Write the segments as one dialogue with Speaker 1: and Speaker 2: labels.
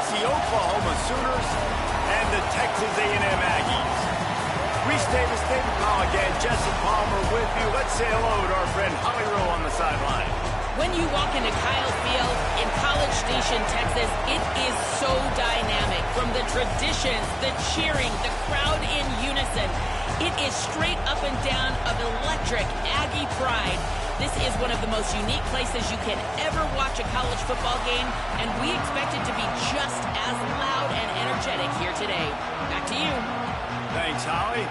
Speaker 1: It's the Oklahoma Sooners and the Texas A&M Aggies. Reese Davis, David Powell again, Jesse Palmer with you. Let's say hello to our friend Holly Rowe on the sideline.
Speaker 2: When you walk into Kyle Field in College Station, Texas, it is so dynamic. From the traditions, the cheering, the crowd in unison, it is straight up and down of electric Aggie pride. This is one of the most unique places you can ever watch a college football game, and we expect it to be just as loud and energetic here today. Back to you.
Speaker 1: Thanks, Holly.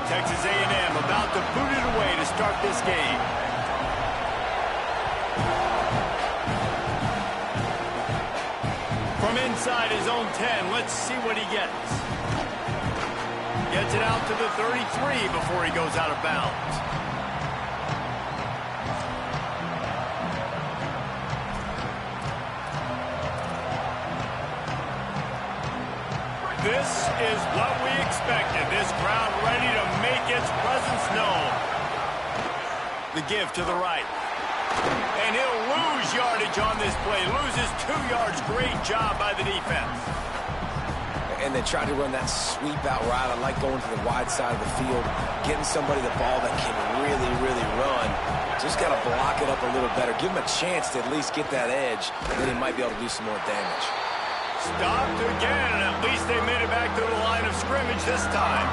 Speaker 1: Texas A&M about to boot it away to start this game. From inside his own 10, let's see what he gets. Gets it out to the 33 before he goes out of bounds. This is what we expected. This crowd ready to make its presence known. The give to the right. And he'll lose yardage on this play. Loses 2 yards. Great job by the defense.
Speaker 3: And they tried to run that sweep out route. I like going to the wide side of the field, getting somebody the ball that can really, really run. Just got to block it up a little better. Give him a chance to at least get that edge, and then he might be able to do some more damage.
Speaker 1: Stopped again, and at least they made it back to the line of scrimmage this time.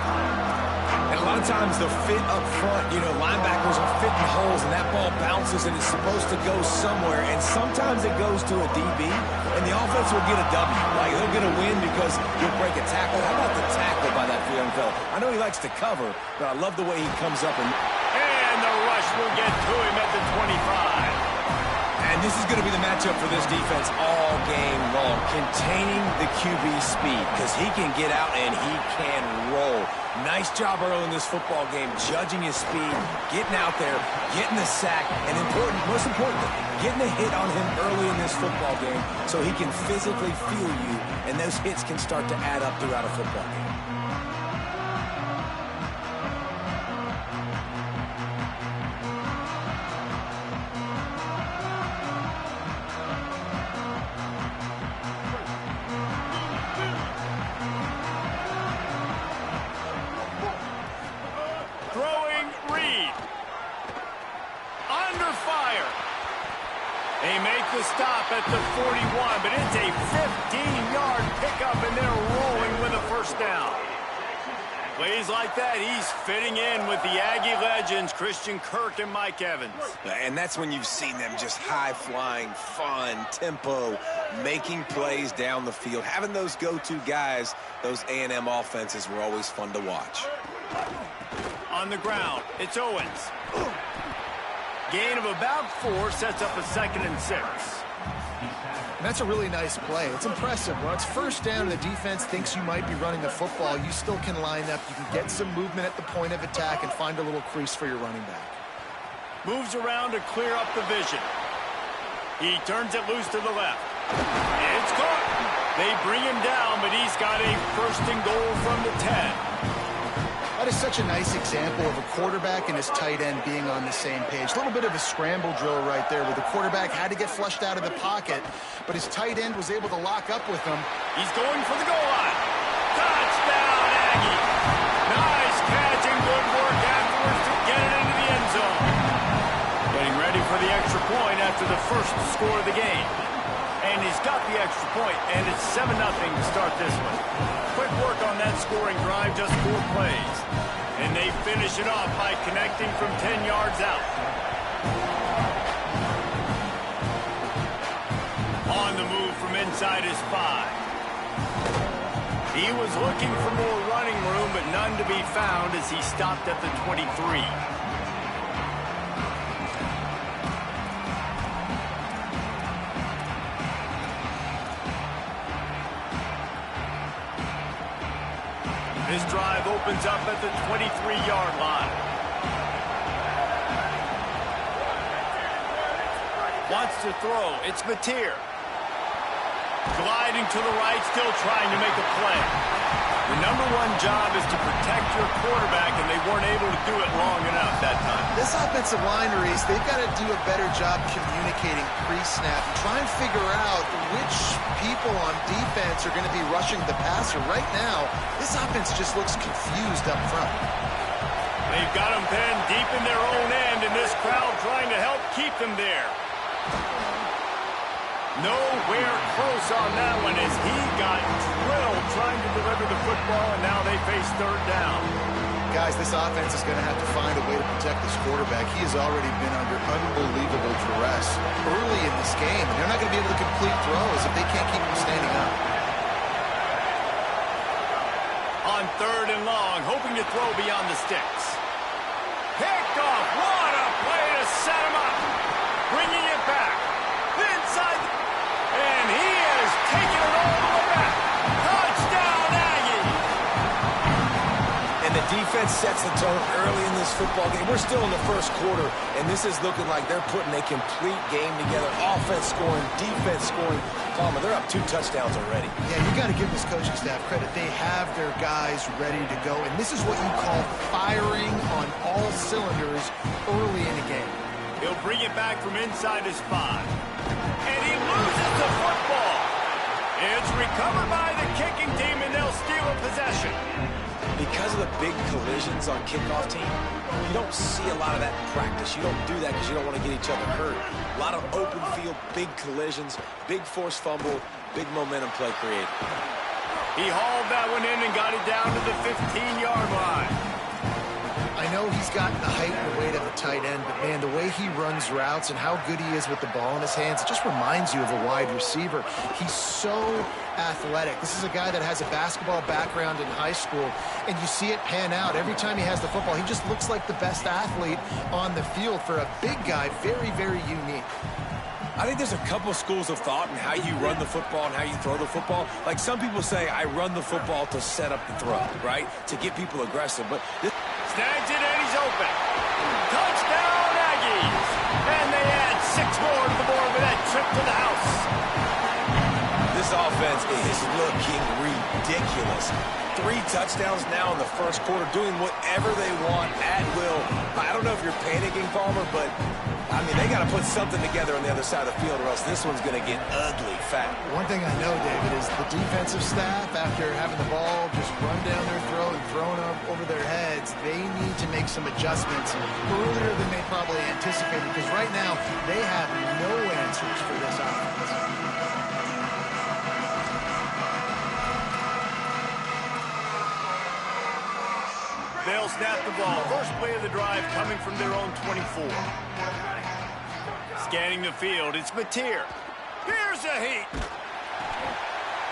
Speaker 3: And a lot of times the fit up front, you know, linebackers are fitting holes, and that ball bounces, and it's supposed to go somewhere, and sometimes it goes to a DB, and the offense will get a W. Like, they'll get a win because you'll break a tackle. How about the tackle by that young fella? I know he likes to cover, but I love the way he comes up.
Speaker 1: And the rush will get to him at the 25.
Speaker 3: And this is going to be the matchup for this defense all game long. Containing the QB speed, because he can get out and he can roll. Nice job early in this football game, judging his speed, getting out there, getting the sack, and most importantly, getting a hit on him early in this football game so he can physically feel you, and those hits can start to add up throughout a football game.
Speaker 1: They make the stop at the 41, but it's a 15-yard pickup, and they're rolling with a first down. Plays like that, he's fitting in with the Aggie legends, Christian Kirk and Mike Evans.
Speaker 3: And that's when you've seen them just high-flying, fun, tempo, making plays down the field. Having those go-to guys, those A&M offenses were always fun to watch.
Speaker 1: On the ground, it's Owens. Gain of about 4 sets up a 2nd and 6.
Speaker 4: And that's a really nice play. It's impressive. When it's first down and the defense thinks you might be running the football, you still can line up. You can get some movement at the point of attack and find a little crease for your running back.
Speaker 1: Moves around to clear up the vision. He turns it loose to the left. It's caught. They bring him down, but he's got a 1st and goal from the 10.
Speaker 4: That is such a nice example of a quarterback and his tight end being on the same page. A little bit of a scramble drill right there where the quarterback had to get flushed out of the pocket, but his tight end was able to lock up with him.
Speaker 1: He's going for the goal line. Touchdown, Aggie. Nice catch and good work afterwards to get it into the end zone. Getting ready for the extra point after the first score of the game. And he's got the extra point, and it's 7-0 to start this one. Quick work on that scoring drive, just 4 plays. And they finish it off by connecting from 10 yards out. On the move from inside his 5. He was looking for more running room, but none to be found as he stopped at the 23. This drive opens up at the 23-yard line. Wants to throw. It's Mateer. Gliding to the right, still trying to make a play. The number one job is to protect your quarterback, and they weren't able to do it long enough that time.
Speaker 4: This offensive line, Reese, they've got to do a better job communicating pre-snap and try and figure out which people on defense are going to be rushing the passer. Right now, this offense just looks confused up front.
Speaker 1: They've got them pinned deep in their own end, and this crowd trying to help keep them there. Nowhere close on that one as he got drilled trying to deliver the football, and now they face third down.
Speaker 4: Guys, this offense is going to have to find a way to protect this quarterback. He has already been under unbelievable duress early in this game, and they're not going to be able to complete throws if they can't keep him standing up.
Speaker 1: On third and long, hoping to throw beyond the sticks. Picked off. What a play to set him up. Bringing it back. Inside. And he has taken it all the way back. Touchdown, Aggie.
Speaker 3: And the defense sets the tone early in this football game. We're still in the first quarter, and this is looking like they're putting a complete game together. Offense scoring, defense scoring. Palmer, they're up 2 touchdowns already.
Speaker 4: Yeah, you got to give this coaching staff credit. They have their guys ready to go, and this is what you call firing on all cylinders early in a game.
Speaker 1: He'll bring it back from inside his 5. And he loses the football. It's recovered by the kicking team, and they'll steal a possession.
Speaker 3: Because of the big collisions on kickoff team, you don't see a lot of that in practice. You don't do that because you don't want to get each other hurt. A lot of open field, big collisions, big forced fumble, big momentum play created.
Speaker 1: He hauled that one in and got it down to the 15-yard line.
Speaker 4: I know he's got the height and the weight of a tight end, but, man, the way he runs routes and how good he is with the ball in his hands, it just reminds you of a wide receiver. He's so athletic. This is a guy that has a basketball background in high school, and you see it pan out. Every time he has the football, he just looks like the best athlete on the field. For a big guy, very, very unique.
Speaker 3: I think there's a couple schools of thought in how you run the football and how you throw the football. Like some people say, I run the football to set up the throw, right? To get people aggressive. But this
Speaker 1: snags it and he's open. Touchdown, Aggies. And they add 6 more to the board with that trip to the house.
Speaker 3: This offense is looking ridiculous. 3 touchdowns now in the first quarter, doing whatever they want at will. I don't know if you're panicking, Palmer, but I mean, they got to put something together on the other side of the field or else this one's going to get ugly fast.
Speaker 4: One thing I know, David, is the defensive staff, after having the ball just run down their throat and thrown up over their heads, they need to make some adjustments earlier than they probably anticipated, because right now they have no answers for this offense.
Speaker 1: They'll snap the ball. First play of the drive coming from their own 24. Scanning the field, it's Mateer. Here's a heat.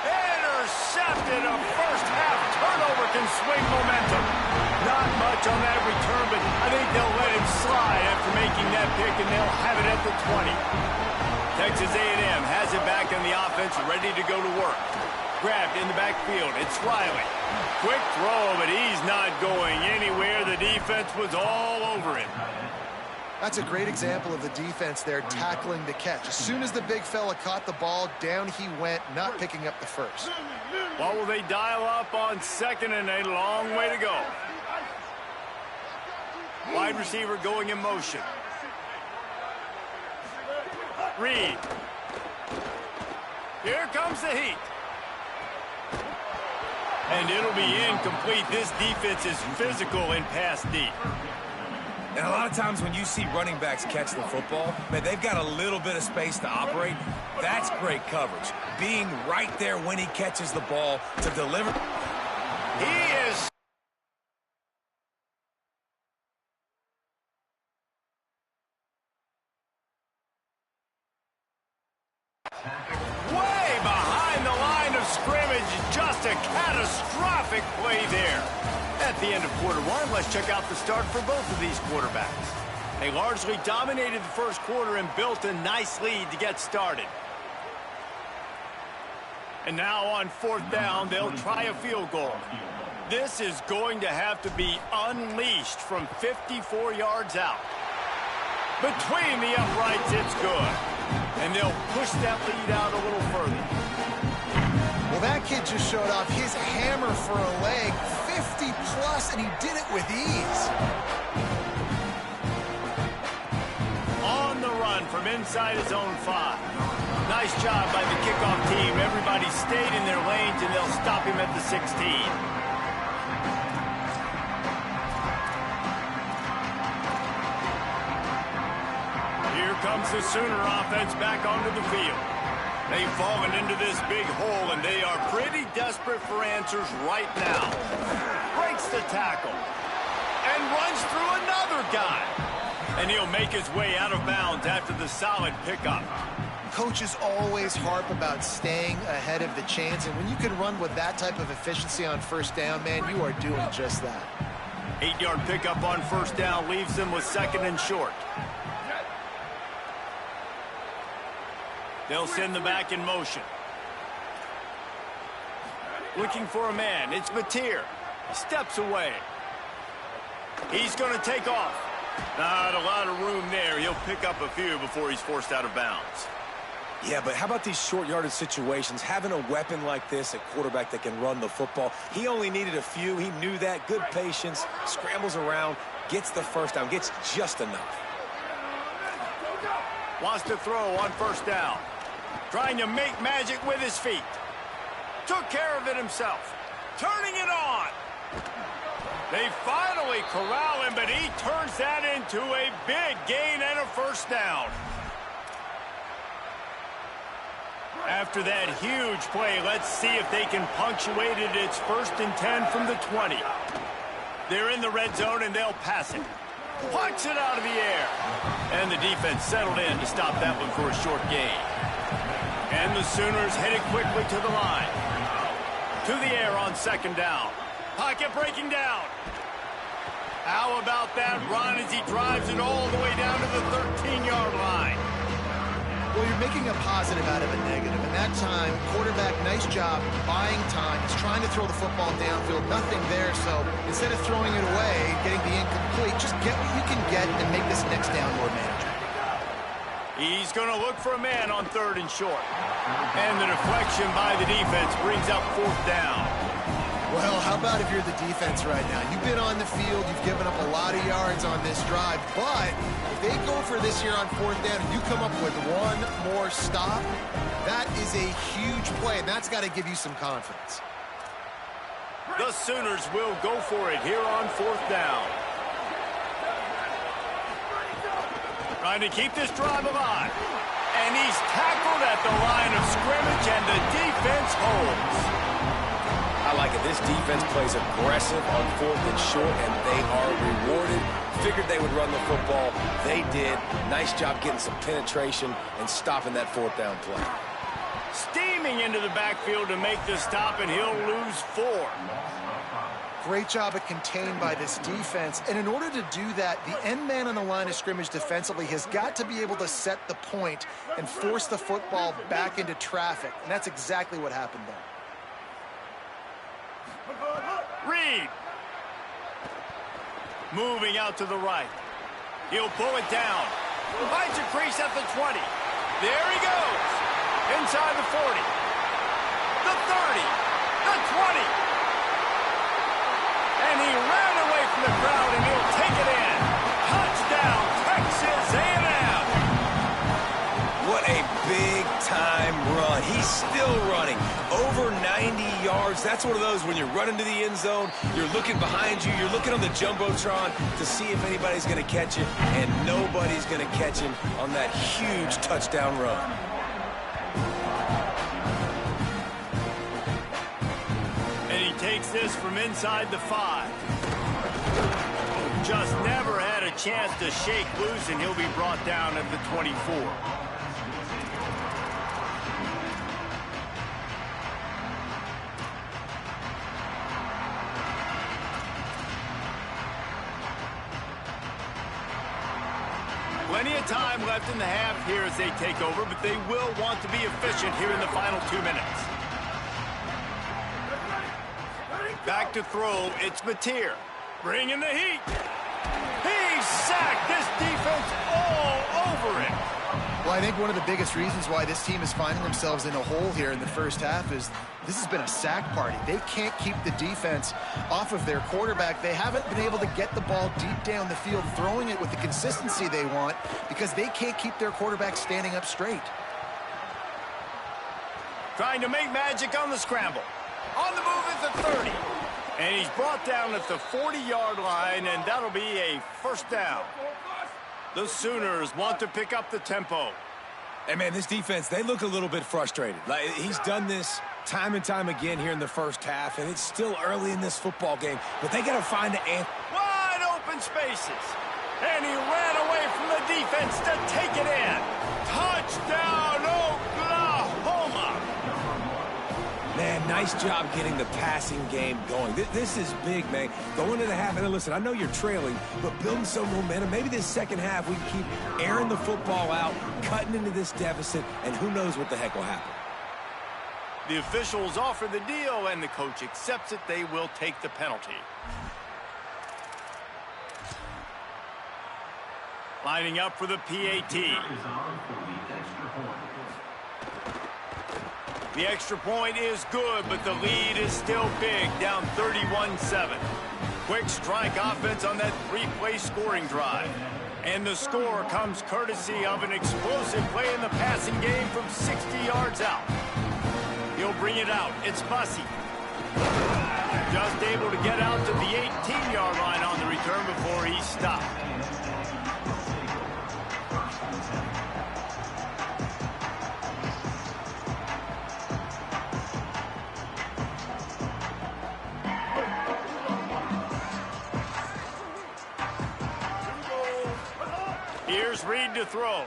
Speaker 1: Intercepted. A first half turnover can swing momentum. Not much on that return, but I think they'll let him slide after making that pick, and they'll have it at the 20. Texas A&M has it back in the offense, ready to go to work. Grabbed in the backfield. It's Riley. Quick throw, but he's not going anywhere. The defense was all over him.
Speaker 4: That's a great example of the defense there tackling the catch. As soon as the big fella caught the ball, down he went, not picking up the first.
Speaker 1: What will they dial up on second, and a long way to go. Wide receiver going in motion. Reed. Here comes the heat. And it'll be incomplete. This defense is physical and pass deep.
Speaker 3: And a lot of times when you see running backs catch the football, man, they've got a little bit of space to operate. That's great coverage. Being right there when he catches the ball to deliver.
Speaker 1: He is... way behind the line of scrimmage. Just a catastrophic play there. At the end of quarter one, let's check out the start for both of these quarterbacks. They largely dominated the first quarter and built a nice lead to get started. And now on 4th down, they'll try a field goal. This is going to have to be unleashed from 54 yards out. Between the uprights, it's good. And they'll push that lead out a little further.
Speaker 4: Well, that kid just showed off his hammer for a leg, 50 plus, and he did it with ease.
Speaker 1: On the run from inside his own 5. Nice job by the kickoff team. Everybody stayed in their lanes, and they'll stop him at the 16. Here comes the Sooner offense back onto the field. They've fallen into this big hole, and they are pretty desperate for answers right now. Breaks the tackle and runs through another guy. And he'll make his way out of bounds after the solid pickup.
Speaker 4: Coaches always harp about staying ahead of the chains, and when you can run with that type of efficiency on first down, man, you are doing just that.
Speaker 1: 8-yard pickup on first down leaves them with 2nd and short. They'll send the back in motion. Looking for a man. It's Mateer. Steps away. He's going to take off. Not a lot of room there. He'll pick up a few before he's forced out of bounds.
Speaker 3: Yeah, but how about these short yardage situations? Having a weapon like this at quarterback that can run the football. He only needed a few. He knew that. Good patience. Scrambles around. Gets the first down. Gets just enough.
Speaker 1: Wants to throw on first down. Trying to make magic with his feet. Took care of it himself. Turning it on. They finally corral him, but he turns that into a big gain and a first down. After that huge play, let's see if they can punctuate it. It's 1st and 10 from the 20. They're in the red zone, and they'll pass it. Punch it out of the air. And the defense settled in to stop that one for a short gain. And the Sooners headed quickly to the line. To the air on 2nd down. Pocket breaking down. How about that run as he drives it all the way down to the 13-yard line?
Speaker 4: Well, you're making a positive out of a negative. And that time, quarterback, nice job buying time. He's trying to throw the football downfield. Nothing there. So instead of throwing it away, getting the incomplete, just get what you can get and make this next down more manageable.
Speaker 1: He's going to look for a man on 3rd and short. And the deflection by the defense brings up 4th down.
Speaker 4: Well, how about if you're the defense right now? You've been on the field, you've given up a lot of yards on this drive, but if they go for this here on 4th down and you come up with one more stop, that is a huge play, and that's got to give you some confidence.
Speaker 1: The Sooners will go for it here on 4th down. Trying to keep this drive alive. And he's tackled at the line of scrimmage, and the defense holds.
Speaker 3: I like it. This defense plays aggressive on 4th and short, and they are rewarded. Figured they would run the football. They did. Nice job getting some penetration and stopping that 4th down play.
Speaker 1: Steaming into the backfield to make the stop, and he'll lose 4.
Speaker 4: Great job at contained by this defense. And in order to do that, the end man on the line of scrimmage defensively has got to be able to set the point and force the football back into traffic. And that's exactly what happened there.
Speaker 1: Reed. Moving out to the right. He'll pull it down. Finds a crease at the 20. There he goes. Inside the 40. The 30. The 20. And he ran away from the crowd, and he'll take it in. Touchdown, Texas A&M.
Speaker 3: What a big-time run. He's still running. Over 90 yards. That's one of those when you're running to the end zone, you're looking behind you, you're looking on the Jumbotron to see if anybody's going to catch it, and nobody's going to catch him on that huge touchdown run.
Speaker 1: Takes this from inside the 5. Just never had a chance to shake loose, and he'll be brought down at the 24. Plenty of time left in the half here as they take over, but they will want to be efficient here in the final 2 minutes. Back to throw, it's Mateer. Bringing the heat. He's sacked. This defense all over it.
Speaker 4: Well, I think one of the biggest reasons why this team is finding themselves in a hole here in the first half is this has been a sack party. They can't keep the defense off of their quarterback. They haven't been able to get the ball deep down the field, throwing it with the consistency they want because they can't keep their quarterback standing up straight.
Speaker 1: Trying to make magic on the scramble. On the move at the 30. And he's brought down at the 40-yard line, and that'll be a first down. The Sooners want to pick up the tempo.
Speaker 3: And, man, this defense, they look a little bit frustrated. Like, he's done this time and time again here in the first half, and it's still early in this football game. But they got to find an answer.
Speaker 1: Wide open spaces. And he ran away from the defense to take it in. Touchdown, Oklahoma.
Speaker 3: Man, nice job getting the passing game going. This is big, man. Going into the half, and listen, I know you're trailing, but building some momentum. Maybe this second half we can keep airing the football out, cutting into this deficit, and who knows what the heck will happen.
Speaker 1: The officials offer the deal, and the coach accepts it. They will take the penalty. Lining up for the PAT. The extra point is good, but the lead is still big, down 31-7. Quick strike offense on that three-play scoring drive. And the score comes courtesy of an explosive play in the passing game from 60 yards out. He'll bring it out. It's Bussey. Just able to get out to the 18-yard line on the return before he stopped. Here's Reed to throw.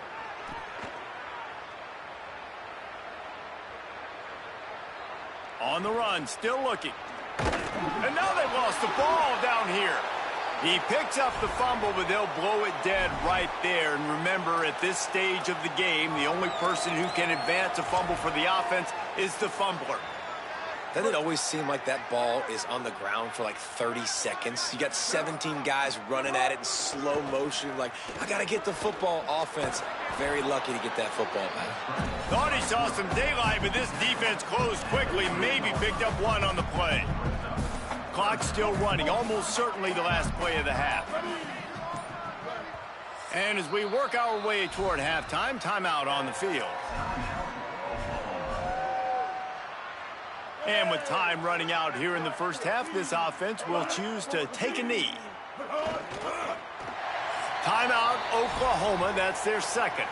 Speaker 1: On the run, still looking. And now they've lost the ball down here. He picks up the fumble, but they'll blow it dead right there. And remember, at this stage of the game, the only person who can advance a fumble for the offense is the fumbler.
Speaker 3: Doesn't it always seem like that ball is on the ground for like 30 seconds? You got 17 guys running at it in slow motion. Like, I got to get the football. Offense, very lucky to get that football back.
Speaker 1: Thought he saw some daylight, but this defense closed quickly. Maybe picked up one on the play. Clock still running, almost certainly the last play of the half. And as we work our way toward halftime, timeout on the field. And with time running out here in the first half, this offense will choose to take a knee. Timeout, Oklahoma. That's their second.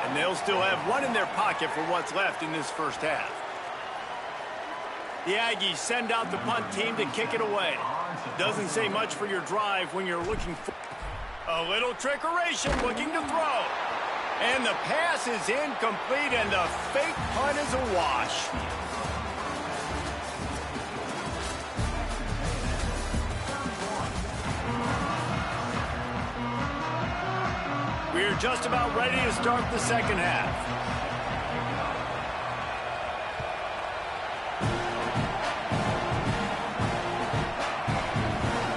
Speaker 1: And they'll still have one in their pocket for what's left in this first half. The Aggies send out the punt team to kick it away. Doesn't say much for your drive when you're looking for a little trickeration, looking to throw. And the pass is incomplete, and the fake punt is a wash. We're just about ready to start the second half.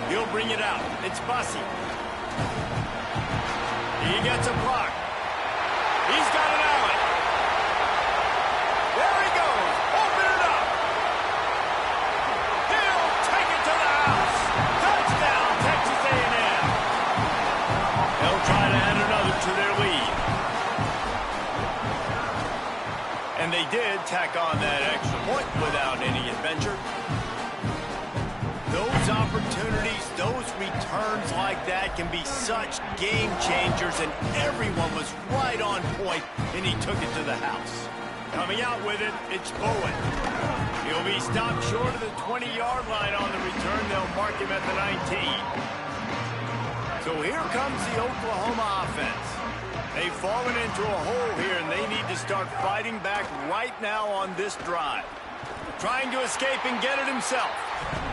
Speaker 1: He'll bring it out. It's Bussey. He gets a block. He's got an alley. There he goes. Open it up. He'll take it to the house. Touchdown, Texas A&M. They'll try to add another to their lead. And they did tack on that extra point without any adventure. Those opportunities, those returns like that can be such game changers, and everyone was right on point, and he took it to the house. Coming out with it, it's Bowen. He'll be stopped short of the 20-yard line on the return. They'll mark him at the 19. So here comes the Oklahoma offense. They've fallen into a hole here, and they need to start fighting back right now on this drive. Trying to escape and get it himself.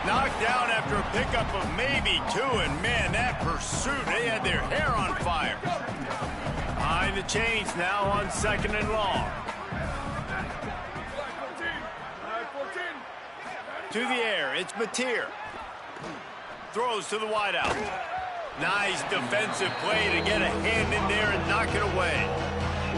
Speaker 1: Knocked down after a pickup of maybe two, and man, that pursuit, they had their hair on fire. Behind the chains now on second and long. To the air, it's Mateer. Throws to the wideout. Nice defensive play to get a hand in there and knock it away.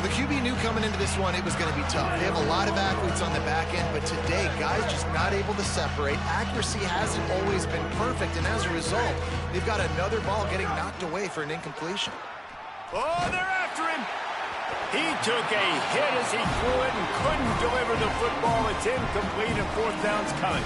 Speaker 4: The QB knew coming into this one it was going to be tough. They have a lot of athletes on the back end, but today, guys just not able to separate. Accuracy hasn't always been perfect, and as a result, they've got another ball getting knocked away for an incompletion.
Speaker 1: Oh, they're after him. He took a hit as he threw it and couldn't deliver the football. It's incomplete, and fourth down's coming.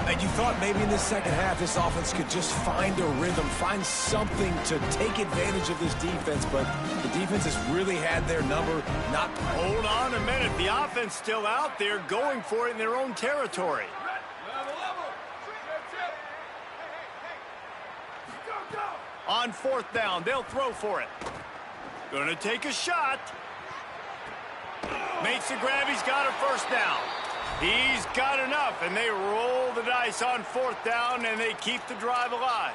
Speaker 3: And you thought maybe in the second half this offense could just find a rhythm, find something to take advantage of this defense, but the defense has really had their number.
Speaker 1: Hold on a minute. The offense still out there going for it in their own territory. On fourth down, they'll throw for it. Gonna take a shot. Makes the grab. He's got a first down. He's got enough, and they roll the dice on fourth down, and they keep the drive alive.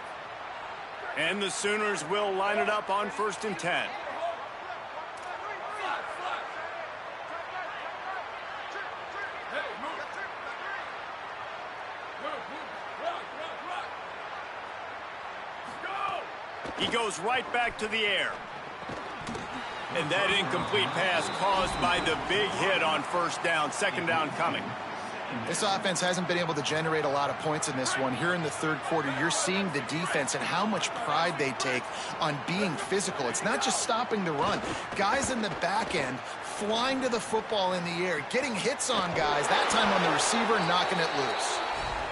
Speaker 1: And the Sooners will line it up on 1st and 10. He goes right back to the air. And that incomplete pass caused by the big hit on first down. Second down coming.
Speaker 4: This offense hasn't been able to generate a lot of points in this one. Here in the third quarter, you're seeing the defense and how much pride they take on being physical. It's not just stopping the run. Guys in the back end flying to the football in the air, getting hits on guys, that time on the receiver, knocking it loose.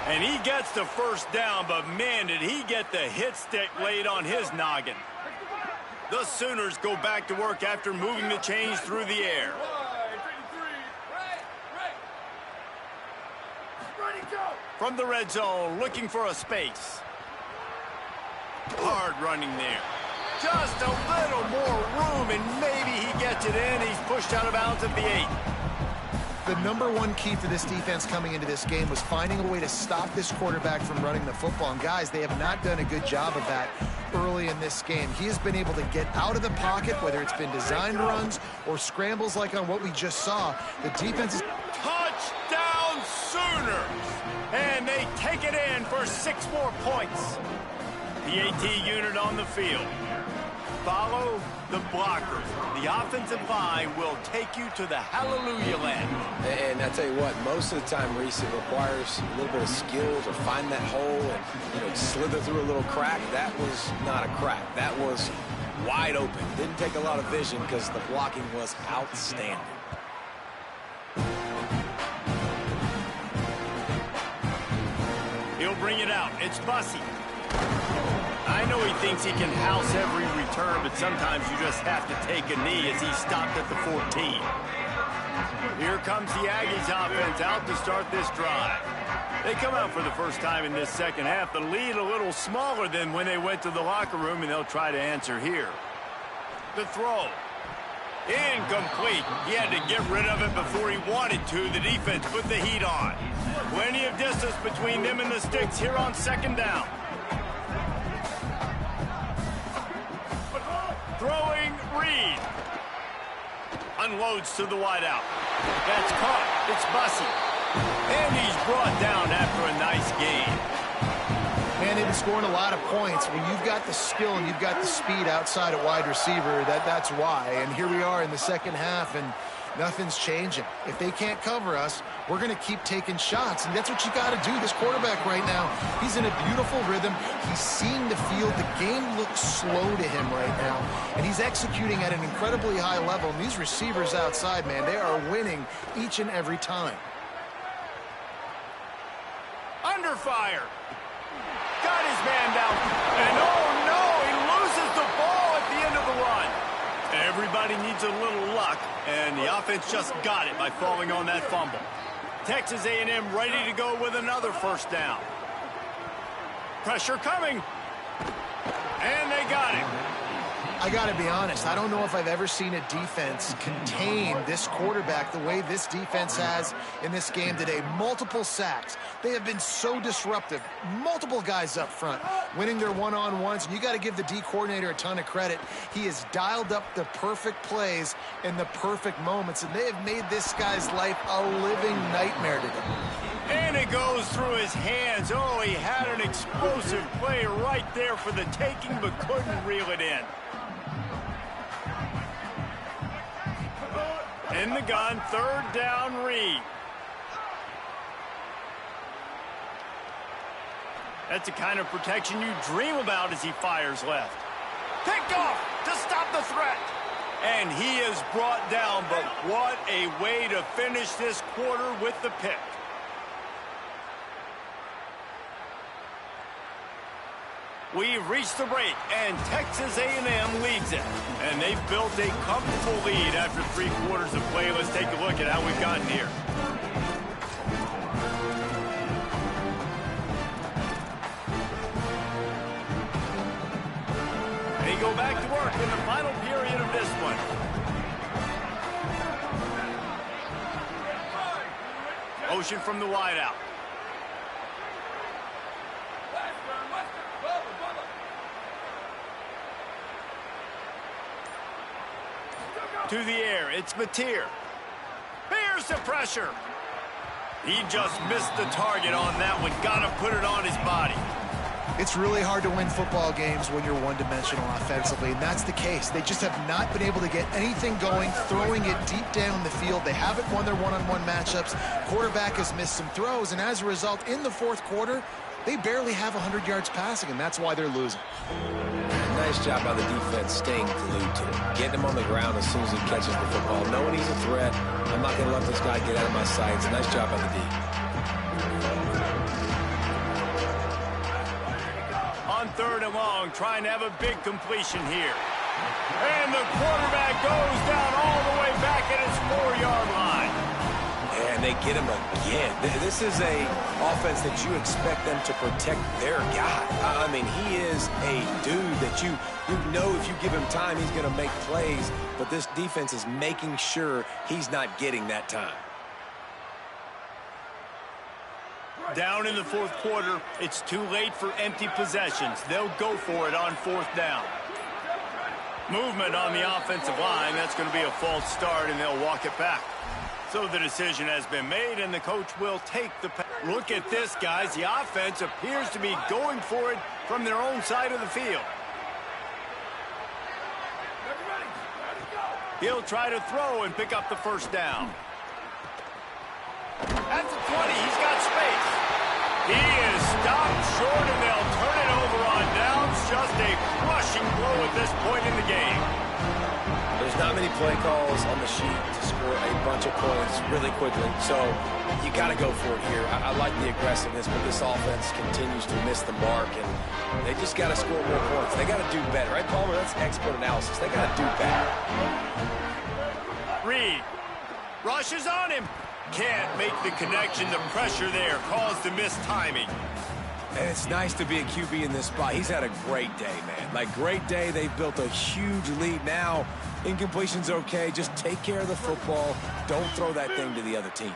Speaker 1: And he gets the first down, but man, did he get the hit stick laid on his noggin. The Sooners go back to work after moving the chains through the air. From the red zone, looking for a space. Hard running there. Just a little more room, and maybe he gets it in. He's pushed out of bounds at the 8.
Speaker 4: The number one key for this defense coming into this game was finding a way to stop this quarterback from running the football. And guys, they have not done a good job of that early in this game. He has been able to get out of the pocket, whether it's been designed runs or scrambles like on what we just saw. The defense is...
Speaker 1: Touchdown Sooners! And they take it in for 6 more points. The AT unit on the field. Follow the blockers. The offensive line will take you to the hallelujah land.
Speaker 3: And I tell you what, most of the time, Reese, it requires a little bit of skill to find that hole and slither through a little crack. That was not a crack. That was wide open. Didn't take a lot of vision because the blocking was outstanding.
Speaker 1: He'll bring it out. It's Bussey. I know he thinks he can house every return, but sometimes you just have to take a knee as he stopped at the 14. Here comes the Aggies offense out to start this drive. They come out for the first time in this second half. The lead a little smaller than when they went to the locker room, and they'll try to answer here. The throw. Incomplete. He had to get rid of it before he wanted to. The defense put the heat on. Plenty of distance between them and the sticks here on second down. Throwing Reed. Unloads to the wideout. That's caught. It's Bussey. And he's brought down after a nice game.
Speaker 4: Man, they've been scoring a lot of points. When you've got the skill and you've got the speed outside at wide receiver, that's why. And here we are in the second half, and nothing's changing. If they can't cover us, we're going to keep taking shots, and that's what you got to do. This quarterback right now, he's in a beautiful rhythm. He's seeing the field. The game looks slow to him right now, and he's executing at an incredibly high level. And these receivers outside, man, they are winning each and every time.
Speaker 1: Under fire. Got his man down. And oh no, he loses the ball at the end of the run. Everybody needs a little luck, and the offense just got it by falling on that fumble. Texas A&M ready to go with another first down. Pressure coming. And they got him.
Speaker 4: I got to be honest, I don't know if I've ever seen a defense contain this quarterback the way this defense has in this game today. Multiple sacks. They have been so disruptive. Multiple guys up front winning their one-on-ones. And you got to give the D coordinator a ton of credit. He has dialed up the perfect plays in the perfect moments, and they have made this guy's life a living nightmare today.
Speaker 1: And it goes through his hands. Oh, he had an explosive play right there for the taking, but couldn't reel it in. In the gun, third down, Reed. That's the kind of protection you dream about as he fires left. Picked off to stop the threat. And he is brought down, but what a way to finish this quarter with the pick. We've reached the break, and Texas A&M leads it. And they've built a comfortable lead after 3 quarters of play. Let's take a look at how we've gotten here. They go back to work in the final period of this one. Motion from the wideout. To the air, it's Mateer. Bears the pressure. He just missed the target on that one. Got to put it on his body.
Speaker 4: It's really hard to win football games when you're one-dimensional offensively, and that's the case. They just have not been able to get anything going, throwing it deep down the field. They haven't won their one-on-one matchups. Quarterback has missed some throws, and as a result, in the fourth quarter, they barely have 100 yards passing, and that's why they're losing.
Speaker 3: Nice job by the defense staying glued to him. Getting him on the ground as soon as he catches the football. Knowing he's a threat, I'm not going to let this guy get out of my sights. Nice job by the D.
Speaker 1: On third and long, trying to have a big completion here. And the quarterback goes down all the way back at his 4-yard line.
Speaker 3: And they get him again. This is a offense that you expect them to protect their guy. I mean, he is a dude that you know if you give him time, he's going to make plays. But this defense is making sure he's not getting that time.
Speaker 1: Down in the fourth quarter, it's too late for empty possessions. They'll go for it on fourth down. Movement on the offensive line. That's going to be a false start, and they'll walk it back. So the decision has been made, and the coach will take the pass. Look at this, guys. The offense appears to be going for it from their own side of the field. He'll try to throw and pick up the first down. At the 20, he's got space. He is stopped short, and they'll turn it over on downs. Just a crushing blow at this point in the game.
Speaker 3: There's not many play calls on the sheet to score a bunch of points really quickly, so you got to go for it here. I like the aggressiveness, but this offense continues to miss the mark, and they just got to score more points. They got to do better, right, Palmer? That's expert analysis. They got to do better.
Speaker 1: Reed rushes on him. Can't make the connection. The pressure there caused the missed timing.
Speaker 3: And it's nice to be a QB in this spot. He's had a great day, man. Like, great day. They've built a huge lead. Now, incompletion's okay. Just take care of the football. Don't throw that thing to the other team.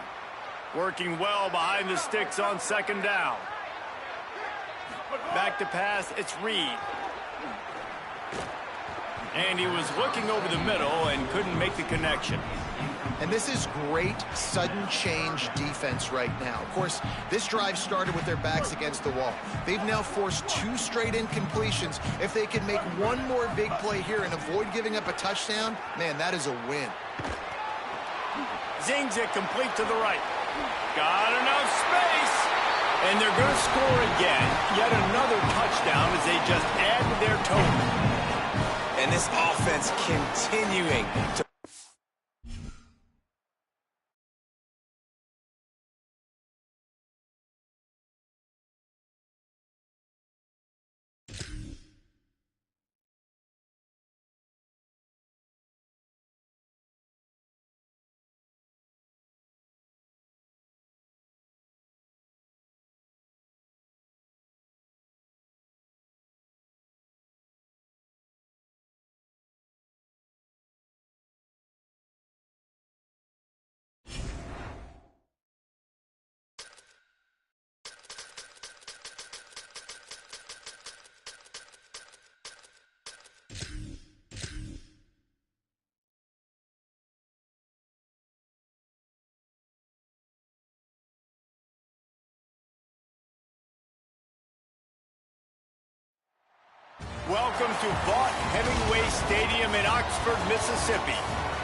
Speaker 1: Working well behind the sticks on second down. Back to pass, it's Reed. And he was looking over the middle and couldn't make the connection.
Speaker 4: And this is great sudden change defense right now. Of course, this drive started with their backs against the wall. They've now forced 2 straight incompletions. If they can make one more big play here and avoid giving up a touchdown, man, that is a win.
Speaker 1: Zings it complete to the right. Got enough space. And they're going to score again. Yet another touchdown as they just add to their total.
Speaker 3: And this offense continuing to
Speaker 1: Welcome to Vaught Hemingway Stadium in Oxford, Mississippi.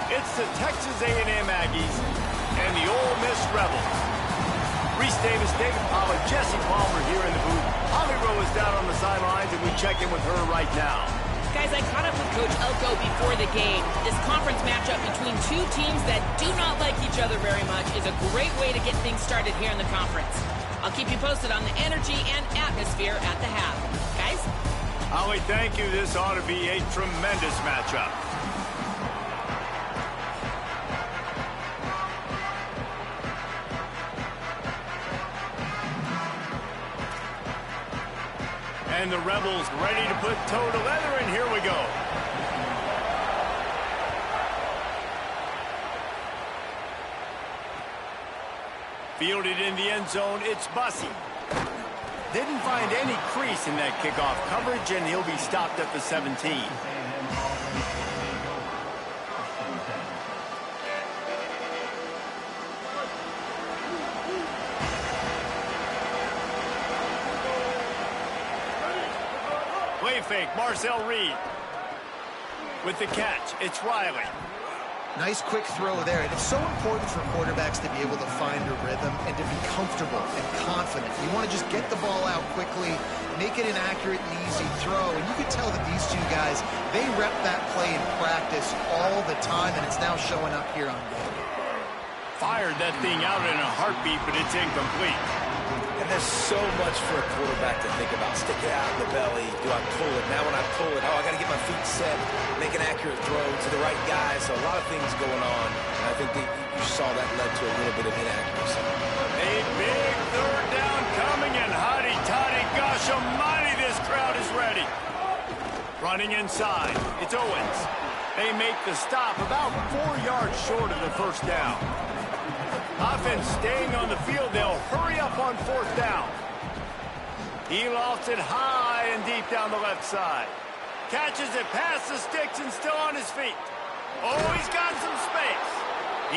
Speaker 1: It's the Texas A&M Aggies and the Ole Miss Rebels. Reese Davis, David Pollack, Jesse Palmer here in the booth. Holly Rowe is down on the sidelines, and we check in with her right now.
Speaker 2: Guys, I caught up with Coach Elko before the game. This conference matchup between two teams that do not like each other very much is a great way to get things started here in the conference. I'll keep you posted on the energy and atmosphere at the half. Guys?
Speaker 1: Holly, thank you. This ought to be a tremendous matchup. And the Rebels ready to put toe to leather, and here we go. Fielded in the end zone, it's Bussey. Didn't find any crease in that kickoff coverage, and he'll be stopped at the 17. Play fake, Marcel Reed. With the catch, it's Riley.
Speaker 4: Nice quick throw there, and it's so important for quarterbacks to be able to find a rhythm and to be comfortable and confident. You want to just get the ball out quickly, make it an accurate and easy throw, and you can tell that these two guys, they rep that play in practice all the time, and it's now showing up here on game.
Speaker 1: Fired that thing out in a heartbeat, but it's incomplete.
Speaker 3: And there's so much for a quarterback to think about. Stick it out in the belly. Do I pull it? Now when I pull it, I got to get my feet set, make an accurate throw to the right guy. So a lot of things going on. And I think that you saw that led to a little bit of inaccuracy.
Speaker 1: A big third down coming, and hotty-toddy, gosh almighty, this crowd is ready. Running inside, it's Owens. They make the stop about 4 yards short of the first down. Offense staying on the field. They'll hurry up on fourth down. He lofts it high and deep down the left side. Catches it past the sticks and still on his feet. Oh, he's got some space.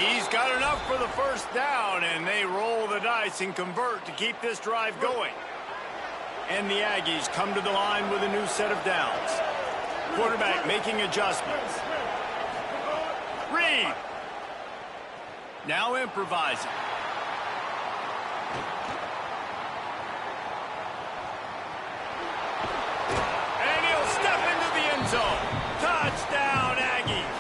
Speaker 1: He's got enough for the first down, and they roll the dice and convert to keep this drive going. And the Aggies come to the line with a new set of downs. Quarterback making adjustments. Reed. Now improvising. And he'll step into the end zone. Touchdown, Aggies.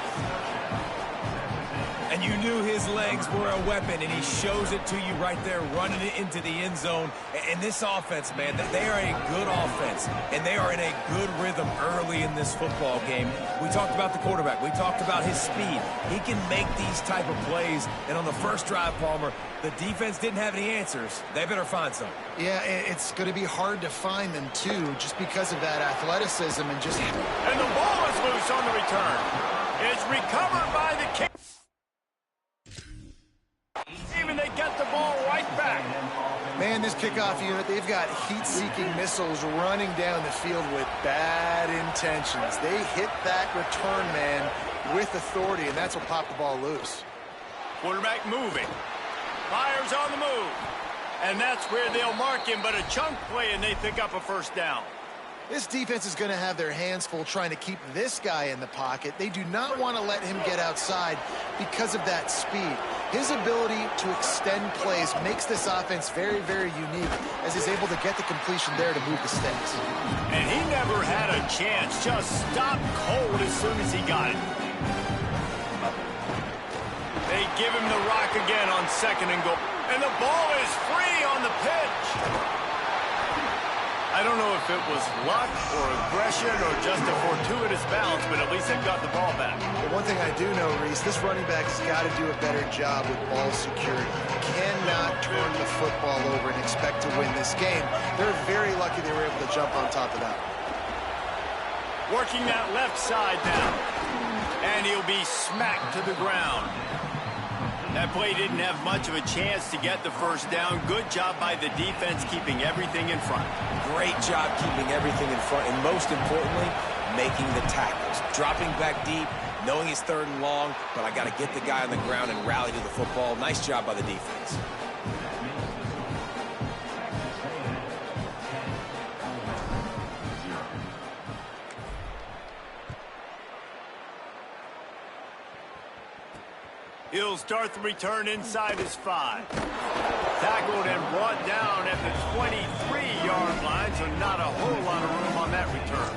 Speaker 3: And you knew his legs were a weapon, and he shows it to you right there, running it into the end zone. And this offense, man, they are a good offense, and they are in a good rhythm early in this football game. We talked about the quarterback. We talked about his speed. He can make these type of plays, and on the first drive, Palmer, the defense didn't have any answers. They better find some.
Speaker 4: Yeah, it's going to be hard to find them, too, just because of that athleticism and just...
Speaker 1: And the ball is loose on the return. It's recovered by the kick. Even they get the ball right back.
Speaker 4: Man, this kickoff unit, they've got heat-seeking missiles running down the field with bad intentions. They hit that return man with authority, and that's what popped the ball loose.
Speaker 1: Quarterback moving. Fires on the move. And that's where they'll mark him, but a chunk play, and they pick up a first down.
Speaker 4: This defense is going to have their hands full trying to keep this guy in the pocket. They do not want to let him get outside because of that speed. His ability to extend plays makes this offense very, very unique as he's able to get the completion there to move the sticks.
Speaker 1: And he never had a chance. Just stopped cold as soon as he got it. They give him the rock again on second and goal. And the ball is free on the pitch. I don't know if it was luck or aggression or just a fortuitous bounce, but at least they've got the ball back.
Speaker 4: But one thing I do know, Reese, this running back has got to do a better job with ball security. You cannot turn the football over and expect to win this game. They're very lucky they were able to jump on top of that.
Speaker 1: Working that left side now. And he'll be smacked to the ground. That play didn't have much of a chance to get the first down. Good job by the defense keeping everything in front.
Speaker 3: Great job keeping everything in front, and most importantly, making the tackles. Dropping back deep, knowing he's third and long, but I got to get the guy on the ground and rally to the football. Nice job by the defense.
Speaker 1: He'll start the return inside his 5. Tackled and brought down at the 23-yard line, so not a whole lot of room on that return.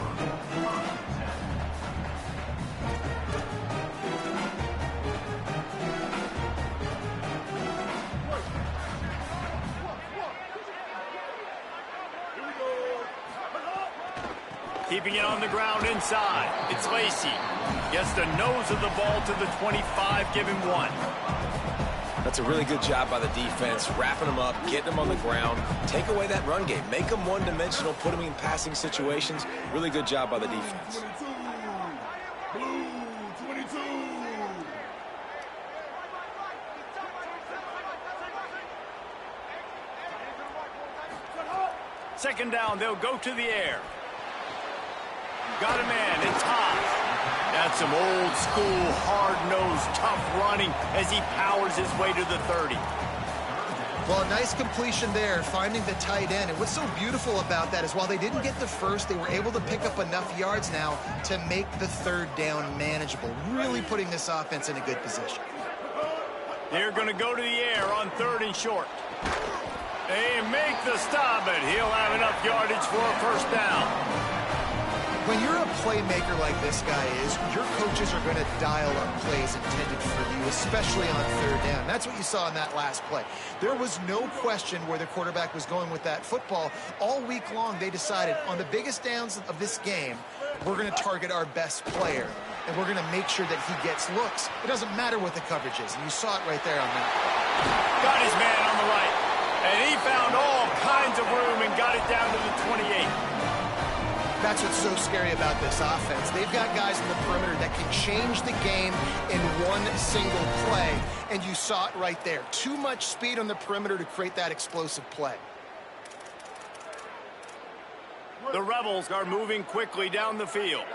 Speaker 1: Keeping it on the ground inside. It's Lacey. Gets the nose of the ball to the 25, give him 1.
Speaker 3: That's a really good job by the defense, wrapping them up, getting them on the ground. Take away that run game. Make them one-dimensional, put them in passing situations. Really good job by the defense.
Speaker 5: Blue 22.
Speaker 1: Second down, they'll go to the air. Got a man, it's Haas. That's some old-school, hard-nosed, tough running as he powers his way to the 30.
Speaker 4: Well, a nice completion there, finding the tight end. And what's so beautiful about that is while they didn't get the first, they were able to pick up enough yards now to make the third down manageable, really putting this offense in a good position.
Speaker 1: They're going to go to the air on 3rd and short. They make the stop, but he'll have enough yardage for a first down.
Speaker 4: When you're a playmaker like this guy is, your coaches are going to dial up plays intended for you, especially on 3rd down. That's what you saw in that last play. There was no question where the quarterback was going with that football. All week long, they decided on the biggest downs of this game, we're going to target our best player, and we're going to make sure that he gets looks. It doesn't matter what the coverage is, and you saw it right there on that.
Speaker 1: Got his man on the right, and he found all kinds of room and got it down to the 28.
Speaker 4: That's what's so scary about this offense. They've got guys in the perimeter that can change the game in one single play, and you saw it right there. Too much speed on the perimeter to create that explosive play.
Speaker 1: The Rebels are moving quickly down the field.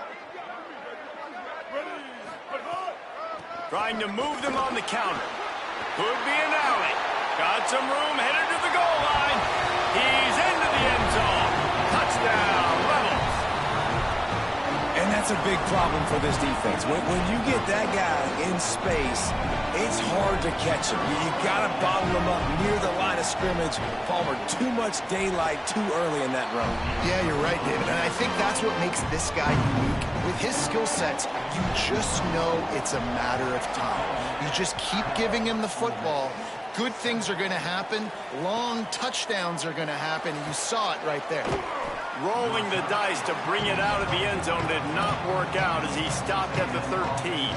Speaker 1: Trying to move them on the counter. Could be an alley. Got some room, headed to the goal line. He's into the end zone. Touchdown, Rebels.
Speaker 3: And that's a big problem for this defense. When you get that guy in space, it's hard to catch him. You got to bottle him up near the line of scrimmage. Palmer, too much daylight too early in that run.
Speaker 4: Yeah, you're right, David. And I think that's what makes this guy unique. With his skill sets, you just know it's a matter of time. You just keep giving him the football. Good things are going to happen. Long touchdowns are going to happen. And you saw it right there.
Speaker 1: Rolling the dice to bring it out of the end zone did not work out as he stopped at the 13.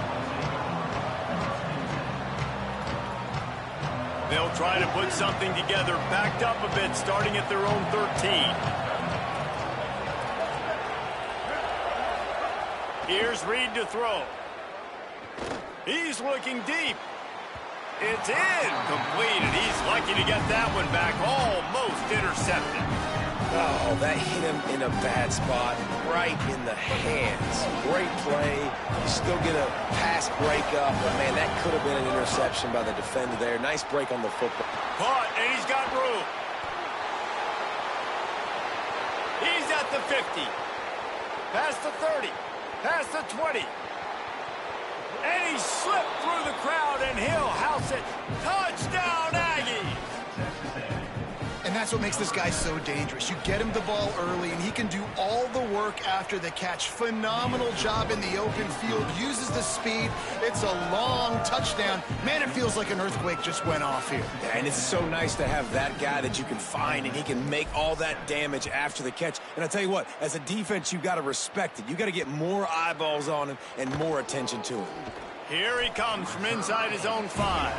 Speaker 1: They'll try to put something together, backed up a bit, starting at their own 13. Here's Reed to throw. He's looking deep. It's incomplete, and he's lucky to get that one back, almost intercepted.
Speaker 3: Oh, that hit him in a bad spot, right in the hands. Great play. You still get a pass breakup, but, man, that could have been an interception by the defender there. Nice break on the football.
Speaker 1: Caught, and he's got room. He's at the 50. Past the 30. Past the 20. And he slipped through the crowd, and he'll house it. Touchdown, Aggies!
Speaker 4: And that's what makes this guy so dangerous. You get him the ball early, and he can do all the work after the catch. Phenomenal job in the open field. Uses the speed. It's a long touchdown. Man, it feels like an earthquake just went off here.
Speaker 3: And it's so nice to have that guy that you can find, and he can make all that damage after the catch. And I tell you what, as a defense, you got to respect it. You got to get more eyeballs on him and more attention to him.
Speaker 1: Here he comes from inside his own 5.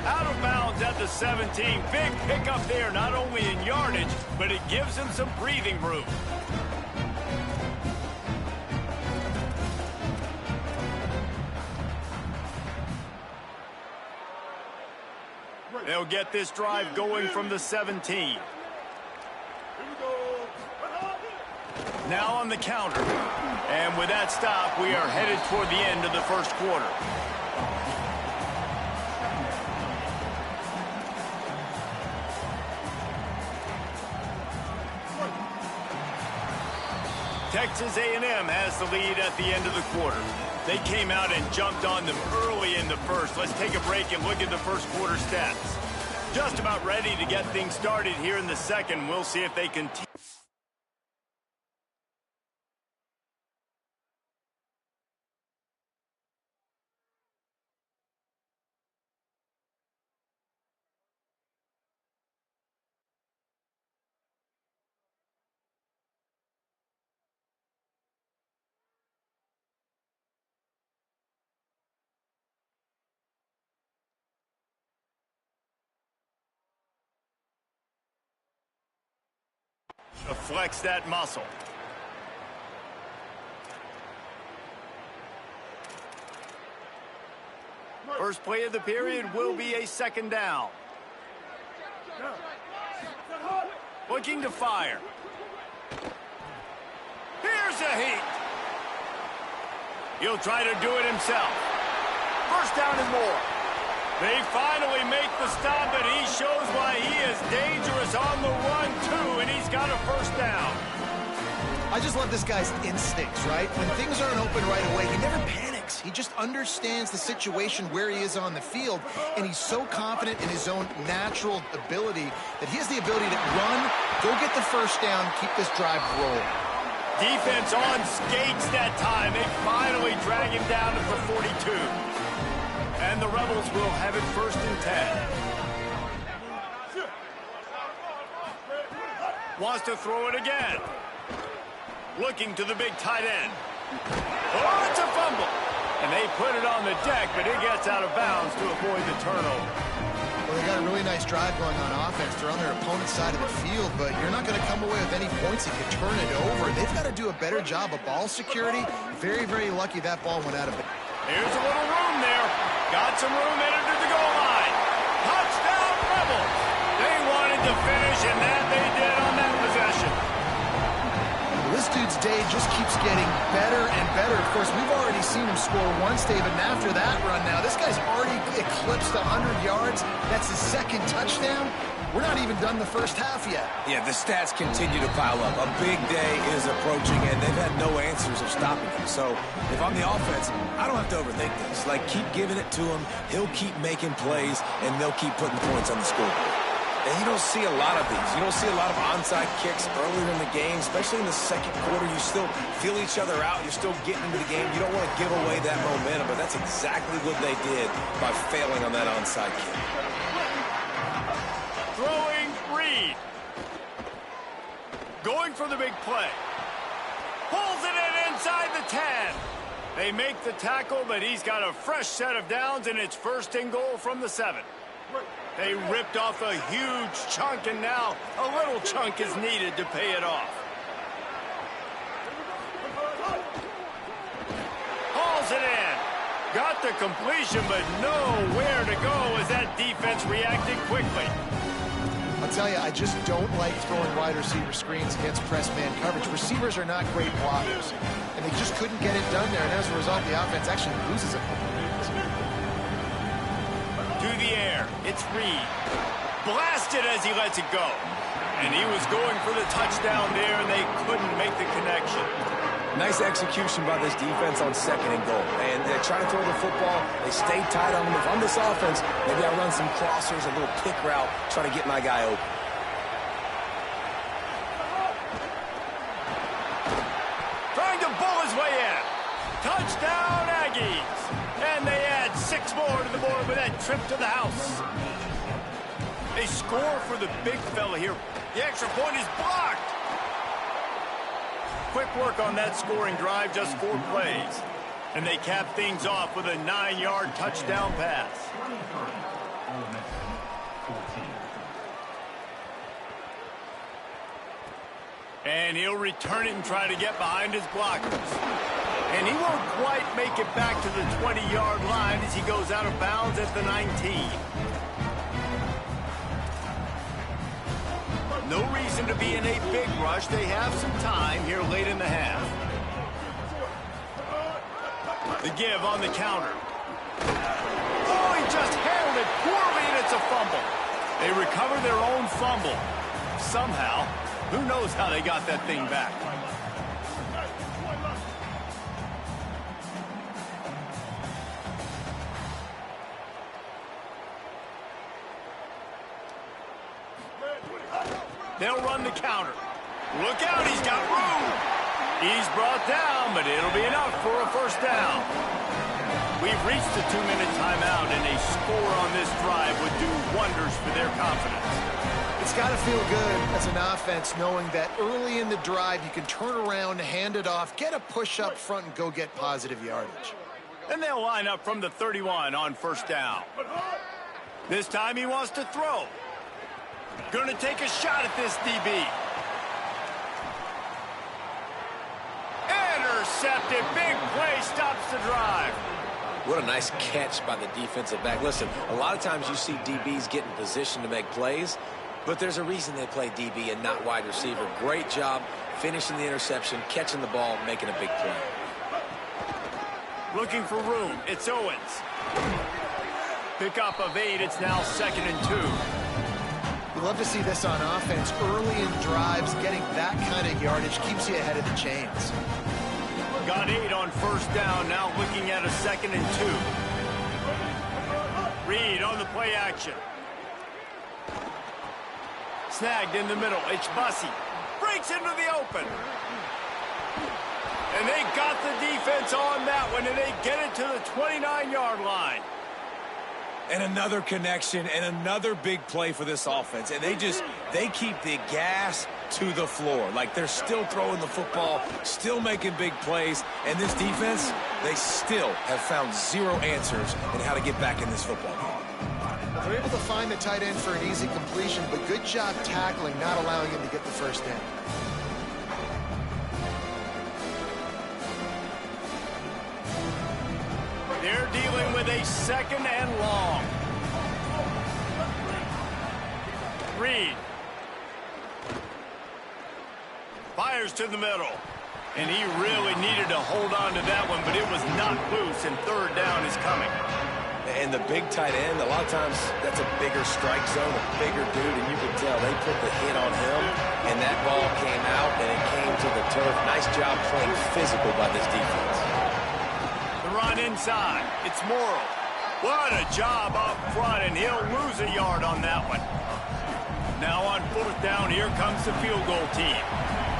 Speaker 1: Out of bounds at the 17. Big pickup there, not only in yardage, but it gives him some breathing room. They'll get this drive going from the 17. Now on the counter. And with that stop, we are headed toward the end of the first quarter. Texas A&M has the lead at the end of the quarter. They came out and jumped on them early in the first. Let's take a break and look at the first quarter stats. Just about ready to get things started here in the second. We'll see if they continue. To flex that muscle. First play of the period will be a second down. Looking to fire. Here's a heat. He'll try to do it himself. First down and more. They finally make the stop, but he shows why he is dangerous on the run, too, and he's got a first down.
Speaker 4: I just love this guy's instincts, right? When things aren't open right away, he never panics. He just understands the situation where he is on the field, and he's so confident in his own natural ability that he has the ability to run, go get the first down, keep this drive rolling.
Speaker 1: Defense on skates that time. They finally drag him down at the 42. And the Rebels will have it first and 10. Wants to throw it again. Looking to the big tight end. Oh, it's a fumble. And they put it on the deck, but it gets out of bounds to avoid the turnover.
Speaker 4: Well, they got a really nice drive going on offense. They're on their opponent's side of the field, but you're not going to come away with any points if you turn it over. They've got to do a better job of ball security. Very, very lucky that ball went out of it.
Speaker 1: Here's a little room there. Got some room headed to the goal line. Touchdown, Rebels. They wanted to finish, and that they did on that possession.
Speaker 4: Well, this dude's day just keeps getting better and better. Of course, we've already seen him score once, David, and after that run now, this guy's already eclipsed 100 yards. That's his second touchdown. We're not even done the first half yet.
Speaker 3: Yeah, the stats continue to pile up. A big day is approaching, and they've had no answers of stopping him. So if I'm the offense, I don't have to overthink this. Like, keep giving it to him. He'll keep making plays, and they'll keep putting points on the scoreboard. And you don't see a lot of these. You don't see a lot of onside kicks earlier in the game, especially in the second quarter. You still feel each other out. You're still getting into the game. You don't want to give away that momentum, but that's exactly what they did by failing on that onside kick.
Speaker 1: Throwing Reed. Going for the big play. Pulls it in inside the 10. They make the tackle, but he's got a fresh set of downs, and it's first and goal from the 7. They ripped off a huge chunk, and now a little chunk is needed to pay it off. Hauls it in. Got the completion, but nowhere to go as that defense reacted quickly.
Speaker 4: I'll tell you, I just don't like throwing wide receiver screens against press man coverage. Receivers are not great blockers, and they just couldn't get it done there, and as a result, the offense actually loses it.
Speaker 1: To the air, it's Reed. Blasted as he lets it go. And he was going for the touchdown there, and they couldn't make the connection.
Speaker 3: Nice execution by this defense on second and goal. And they're trying to throw the football. They stay tight on them. If I'm this offense, maybe I run some crossers, a little pick route, try to get my guy open.
Speaker 1: Trying to bull his way in. Touchdown, Aggies. And they add 6 more to the board with that trip to the house. They score for the big fella here. The extra point is blocked. Quick work on that scoring drive, just 4 plays. And they cap things off with a 9-yard touchdown pass. And he'll return it and try to get behind his blockers. And he won't quite make it back to the 20-yard line as he goes out of bounds at the 19. No reason to be in a big rush. They have some time here late in the half. The give on the counter. Oh, he just handled it poorly, and it's a fumble. They recover their own fumble. Somehow, who knows how they got that thing back. They'll run the counter. Look out, he's got room. He's brought down, but it'll be enough for a first down. We've reached the 2-minute timeout, and a score on this drive would do wonders for their confidence.
Speaker 4: It's got to feel good as an offense knowing that early in the drive you can turn around, hand it off, get a push up front, and go get positive yardage.
Speaker 1: And they'll line up from the 31 on first down. This time he wants to throw. Going to take a shot at this DB. Intercepted. Big play stops the drive.
Speaker 3: What a nice catch by the defensive back. Listen, a lot of times you see DBs get in position to make plays, but there's a reason they play DB and not wide receiver. Great job finishing the interception, catching the ball, making a big play.
Speaker 1: Looking for room. It's Owens. Pick up of 8. It's now 2nd and 2.
Speaker 4: You love to see this on offense. Early in drives, getting that kind of yardage keeps you ahead of the chains.
Speaker 1: Got 8 on first down. Now looking at a 2nd and 2. Reed on the play action. Snagged in the middle. It's Bussey. Breaks into the open. And they got the defense on that one, and they get it to the 29-yard line.
Speaker 3: And another connection and another big play for this offense. And they keep the gas to the floor. Like they're still throwing the football, still making big plays. And this defense, they still have found zero answers in how to get back in this football game.
Speaker 4: They're able to find the tight end for an easy completion, but good job tackling, not allowing him to get the first down.
Speaker 1: They're dealing with a 2nd and long. Reed. Fires to the middle. And he really needed to hold on to that one, but it was not loose, and 3rd down is coming.
Speaker 3: And the big tight end, a lot of times that's a bigger strike zone, a bigger dude, and you can tell they put the hit on him, and that ball came out, and it came to the turf. Nice job playing physical by this defense.
Speaker 1: Run inside. It's Morrill. What a job up front, and he'll lose a yard on that one. Now on 4th down, here comes the field goal team.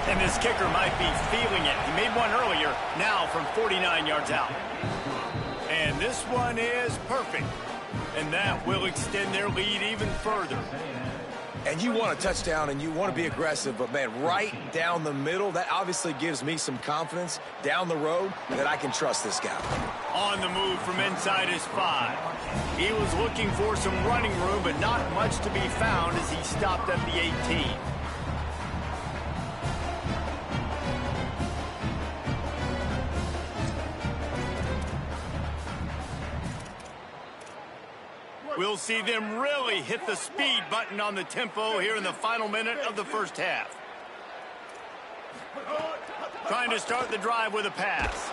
Speaker 1: And this kicker might be feeling it. He made one earlier, now from 49 yards out. And this one is perfect. And that will extend their lead even further.
Speaker 3: And you want a touchdown and you want to be aggressive, but man, right down the middle, that obviously gives me some confidence down the road that I can trust this guy.
Speaker 1: On the move from inside his 5. He was looking for some running room, but not much to be found as he stopped at the 18. We'll see them really hit the speed button on the tempo here in the final minute of the first half. Trying to start the drive with a pass.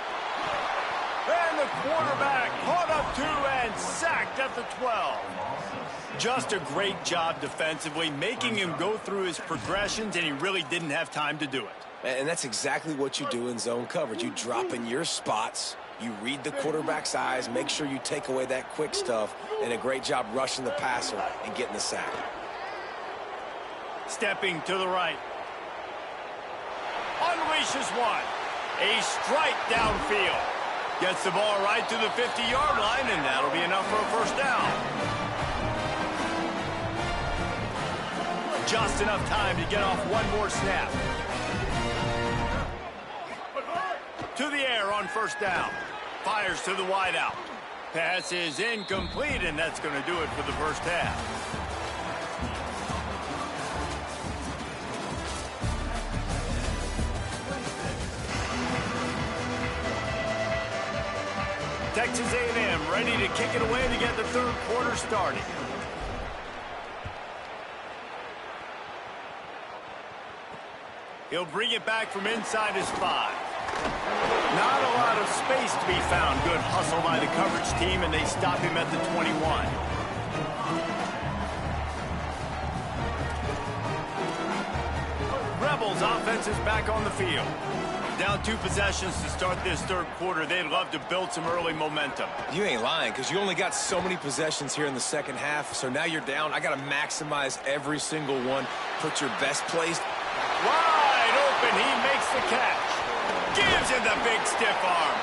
Speaker 1: And the quarterback caught up to and sacked at the 12. Just a great job defensively, making him go through his progressions, and he really didn't have time to do it.
Speaker 3: And that's exactly what you do in zone coverage. You drop in your spots. You read the quarterback's eyes, make sure you take away that quick stuff, and a great job rushing the passer and getting the sack.
Speaker 1: Stepping to the right. Unleashes one. A strike downfield. Gets the ball right to the 50-yard line, and that'll be enough for a first down. Just enough time to get off one more snap. To the air on first down. Fires to the wideout. Pass is incomplete, and that's going to do it for the first half. Texas A&M ready to kick it away to get the third quarter started. He'll bring it back from inside his 5. Not a lot of space to be found. Good hustle by the coverage team, and they stop him at the 21. Rebels offense is back on the field. down 2 possessions to start this third quarter. They'd love to build some early momentum.
Speaker 3: You ain't lying, because you only got so many possessions here in the second half, so now you're down. I got to maximize every single one. Put your best plays.
Speaker 1: Wide open, he makes the catch. Gives him the big stiff arm.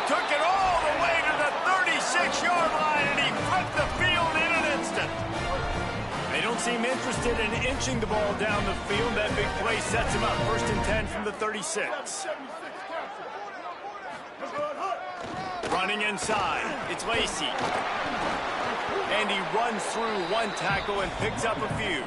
Speaker 1: Took it all the way to the 36-yard line, and he flipped the field in an instant. They don't seem interested in inching the ball down the field. That big play sets him up 1st and 10 from the 36. Running inside, it's Lacey. And he runs through 1 tackle and picks up a few.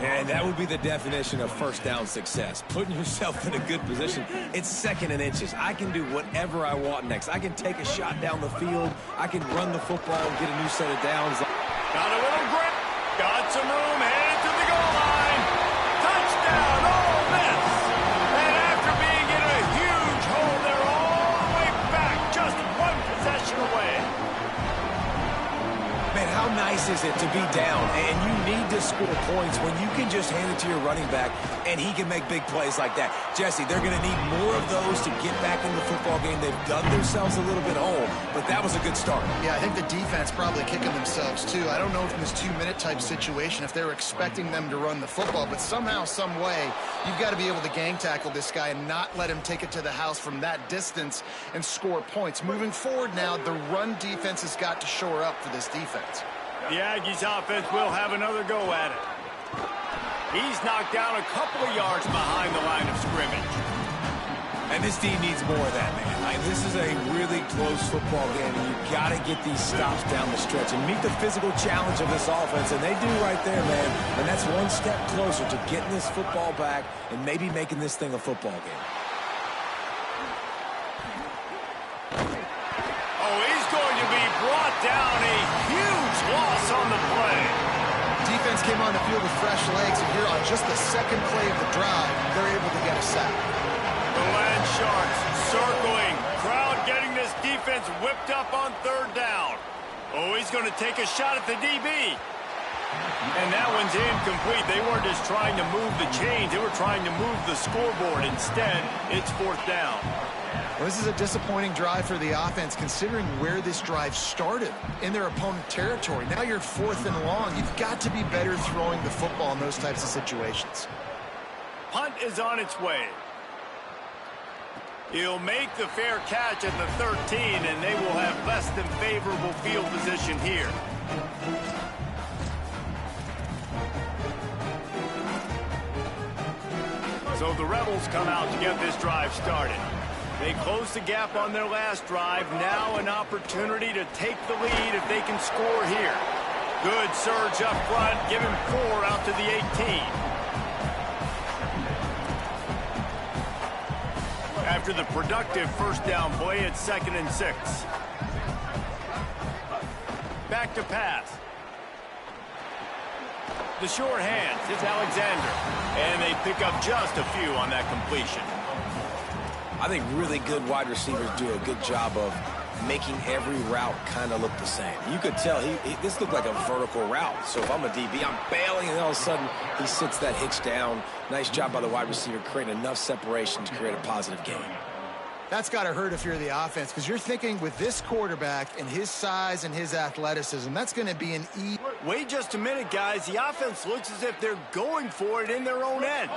Speaker 3: And that would be the definition of first down success. Putting yourself in a good position. It's 2nd and inches. I can do whatever I want next. I can take a shot down the field. I can run the football and get a new set of downs.
Speaker 1: Got a little grip. Got some room, headed to the goal line. Touchdown, Ole Miss. And after being in a huge hole, they're all the way back, just 1 possession away.
Speaker 3: Man, how nice is it to be down and you need to score points when you can just hand it to your running back and he can make big plays like that? Jesse, they're going to need more of those to get back in the football game. They've dug themselves a little bit home, but that was a good start.
Speaker 4: Yeah, I think the defense probably kicking themselves too. I don't know if in this 2-minute type situation if they're expecting them to run the football, but somehow, some way, you've got to be able to gang tackle this guy and not let him take it to the house from that distance and score points. Moving forward now, the run defense has got to shore up for this defense.
Speaker 1: The Aggies offense will have another go at it. He's knocked down a couple of yards behind the line of scrimmage.
Speaker 3: And this team needs more of that, man. Like, this is a really close football game, and you've got to get these stops down the stretch and meet the physical challenge of this offense, and they do right there, man. And that's 1 step closer to getting this football back and maybe making this thing a football game.
Speaker 1: Oh, he's going to be brought down. A huge loss on the play.
Speaker 4: Defense came on the field with fresh legs, and here on just the 2nd play of the drive, they're able to get a sack.
Speaker 1: The Land Sharks circling. Crowd getting this defense whipped up on 3rd down. Oh, he's going to take a shot at the DB. And that one's incomplete. They weren't just trying to move the chains. They were trying to move the scoreboard. Instead, it's 4th down.
Speaker 4: Well, this is a disappointing drive for the offense, considering where this drive started, in their opponent territory. Now you're 4th and long. You've got to be better throwing the football in those types of situations.
Speaker 1: Punt is on its way. He'll make the fair catch at the 13, and they will have less than favorable field position here. So the Rebels come out to get this drive started. They closed the gap on their last drive. Now an opportunity to take the lead if they can score here. Good surge up front, giving 4 out to the 18. After the productive 1st down play, it's 2nd and 6. Back to pass. The short hands, it's Alexander. And they pick up just a few on that completion.
Speaker 3: I think really good wide receivers do a good job of making every route kind of look the same. You could tell this looked like a vertical route. So if I'm a DB, I'm bailing, and all of a sudden he sits that hitch down. Nice job by the wide receiver creating enough separation to create a positive gain.
Speaker 4: That's got to hurt if you're the offense, because you're thinking with this quarterback and his size and his athleticism, that's going to be an easy.
Speaker 1: Wait just a minute, guys. The offense looks as if they're going for it in their own end.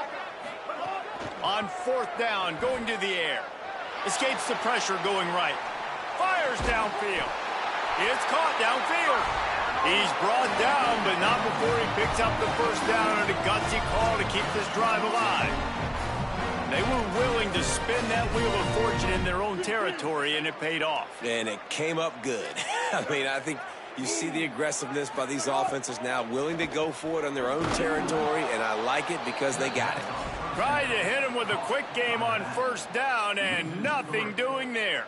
Speaker 1: On 4th down, going to the air. Escapes the pressure going right. Fires downfield. It's caught downfield. He's brought down, but not before he picks up the 1st down and a gutsy call to keep this drive alive. They were willing to spin that wheel of fortune in their own territory, and it paid off.
Speaker 3: And it came up good. I mean, I think you see the aggressiveness by these offenses now, willing to go for it on their own territory, and I like it because they got it.
Speaker 1: Tried to hit him with a quick game on 1st down, and nothing doing there.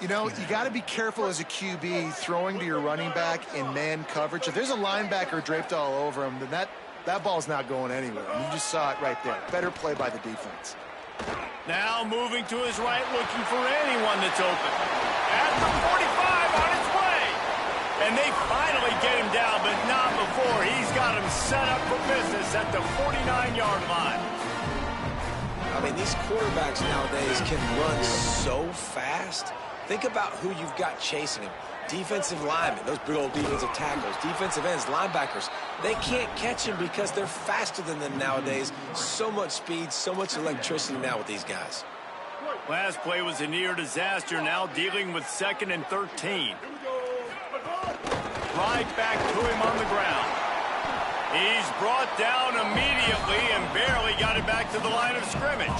Speaker 4: You know, you got to be careful as a QB throwing to your running back in man coverage. If there's a linebacker draped all over him, then that ball's not going anywhere. And you just saw it right there. Better play by the defense.
Speaker 1: Now moving to his right, looking for anyone that's open. At the 45, on its way. And they finally get him down, but not before. He's got him set up for business at the 49-yard line.
Speaker 3: mean, these quarterbacks nowadays can run so fast. Think about who you've got chasing him. Defensive linemen, those big old defensive tackles, defensive ends, linebackers. They can't catch him because they're faster than them nowadays. So much speed, so much electricity now with these guys.
Speaker 1: Last play was a near disaster, now dealing with 2nd and 13. Right back to him on the ground. He's brought down immediately and barely got it back to the line of scrimmage.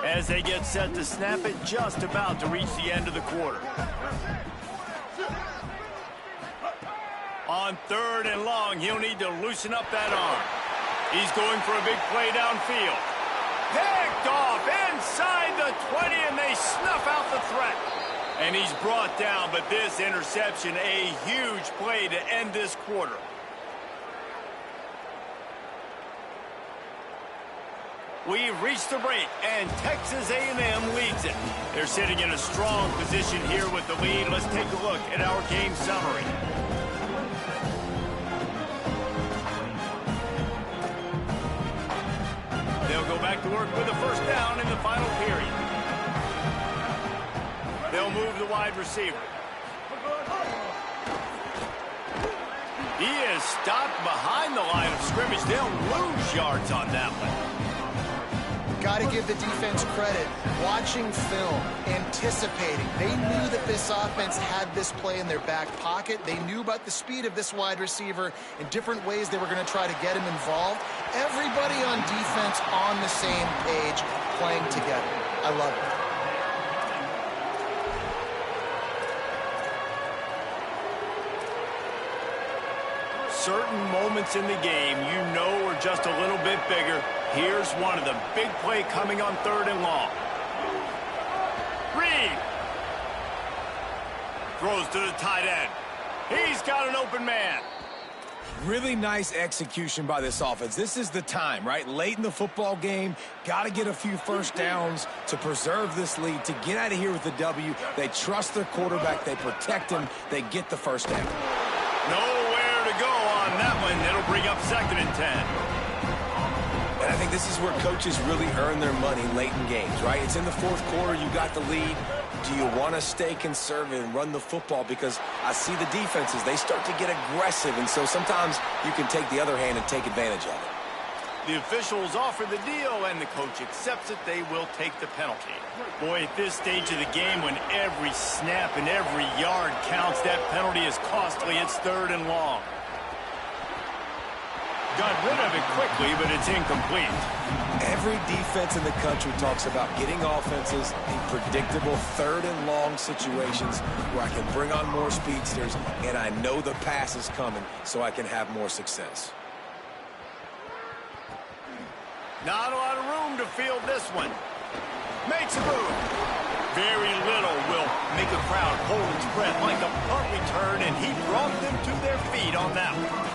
Speaker 1: As they get set to snap it, just about to reach the end of the quarter. On 3rd and long, he'll need to loosen up that arm. He's going for a big play downfield. Picked off inside the 20, and they snuff out the threat. And he's brought down, but this interception, a huge play to end this quarter. We've reached the break, and Texas A&M leads it. They're sitting in a strong position here with the lead. Let's take a look at our game summary. They'll go back to work with a first down in the final period. They'll move the wide receiver. He is stopped behind the line of scrimmage. They'll lose yards on that one.
Speaker 4: Got to give the defense credit. Watching film, anticipating. They knew that this offense had this play in their back pocket. They knew about the speed of this wide receiver and different ways they were going to try to get him involved. Everybody on defense on the same page, playing together. I love it.
Speaker 1: Certain moments in the game you know are just a little bit bigger. Here's one of them. Big play coming on 3rd and long. Reed throws to the tight end. He's got an open man.
Speaker 3: Really nice execution by this offense. This is the time, right? Late in the football game, got to get a few first downs to preserve this lead, to get out of here with the W. They trust their quarterback. They protect him. They get the first down.
Speaker 1: Nowhere to go on that one. It'll bring up 2nd and 10.
Speaker 3: And I think this is where coaches really earn their money late in games, right? It's in the 4th quarter. You got the lead. Do you want to stay conservative and run the football? Because I see the defenses, they start to get aggressive, and so sometimes you can take the other hand and take advantage of it.
Speaker 1: The officials offer the deal, and the coach accepts it. They will take the penalty. Boy, at this stage of the game, when every snap and every yard counts, that penalty is costly. It's 3rd and long. Got rid of it quickly, but it's incomplete.
Speaker 3: Every defense in the country talks about getting offenses in predictable 3rd and long situations where I can bring on more speedsters and I know the pass is coming so I can have more success.
Speaker 1: Not a lot of room to field this one. Makes a move. Very little will make a crowd hold its breath like a punt return, and he brought them to their feet on that one.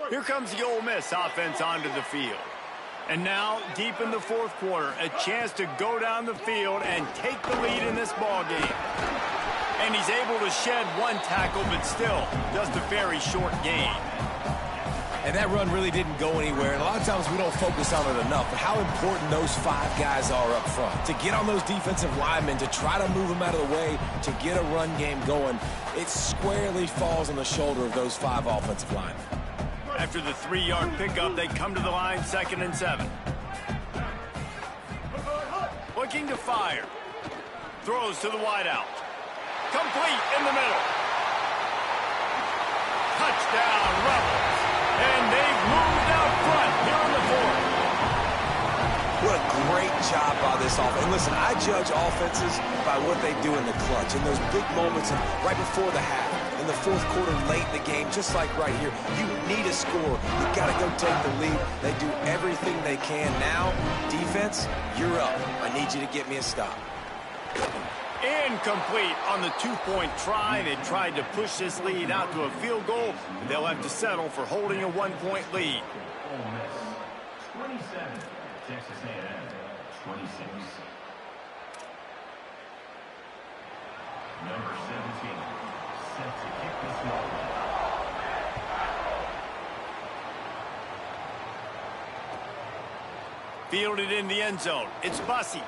Speaker 1: Here comes the Ole Miss offense onto the field. And now, deep in the 4th quarter, a chance to go down the field and take the lead in this ball game. And he's able to shed one tackle, but still, just a very short gain.
Speaker 3: And that run really didn't go anywhere. And a lot of times we don't focus on it enough, but how important those 5 guys are up front. To get on those defensive linemen, to try to move them out of the way, to get a run game going, it squarely falls on the shoulder of those 5 offensive linemen.
Speaker 1: After the 3-yard pickup, they come to the line, 2nd and 7. Looking to fire. Throws to the wideout. Complete in the middle. Touchdown, Rebels. And they've moved out front here in the 4th.
Speaker 3: What a great job by this offense. And listen, I judge offenses by what they do in the clutch, in those big moments and right before the half. In the 4th quarter, late in the game, just like right here, you need a score. You got to go take the lead. They do everything they can. Now, defense, you're up. I need you to get me a stop.
Speaker 1: Incomplete on the two-point try. They tried to push this lead out to a field goal, but they'll have to settle for holding a one-point lead.
Speaker 5: 27, Texas A&M, 26. Number 17, set to kick this one.
Speaker 1: Fielded in the end zone. It's Bussey.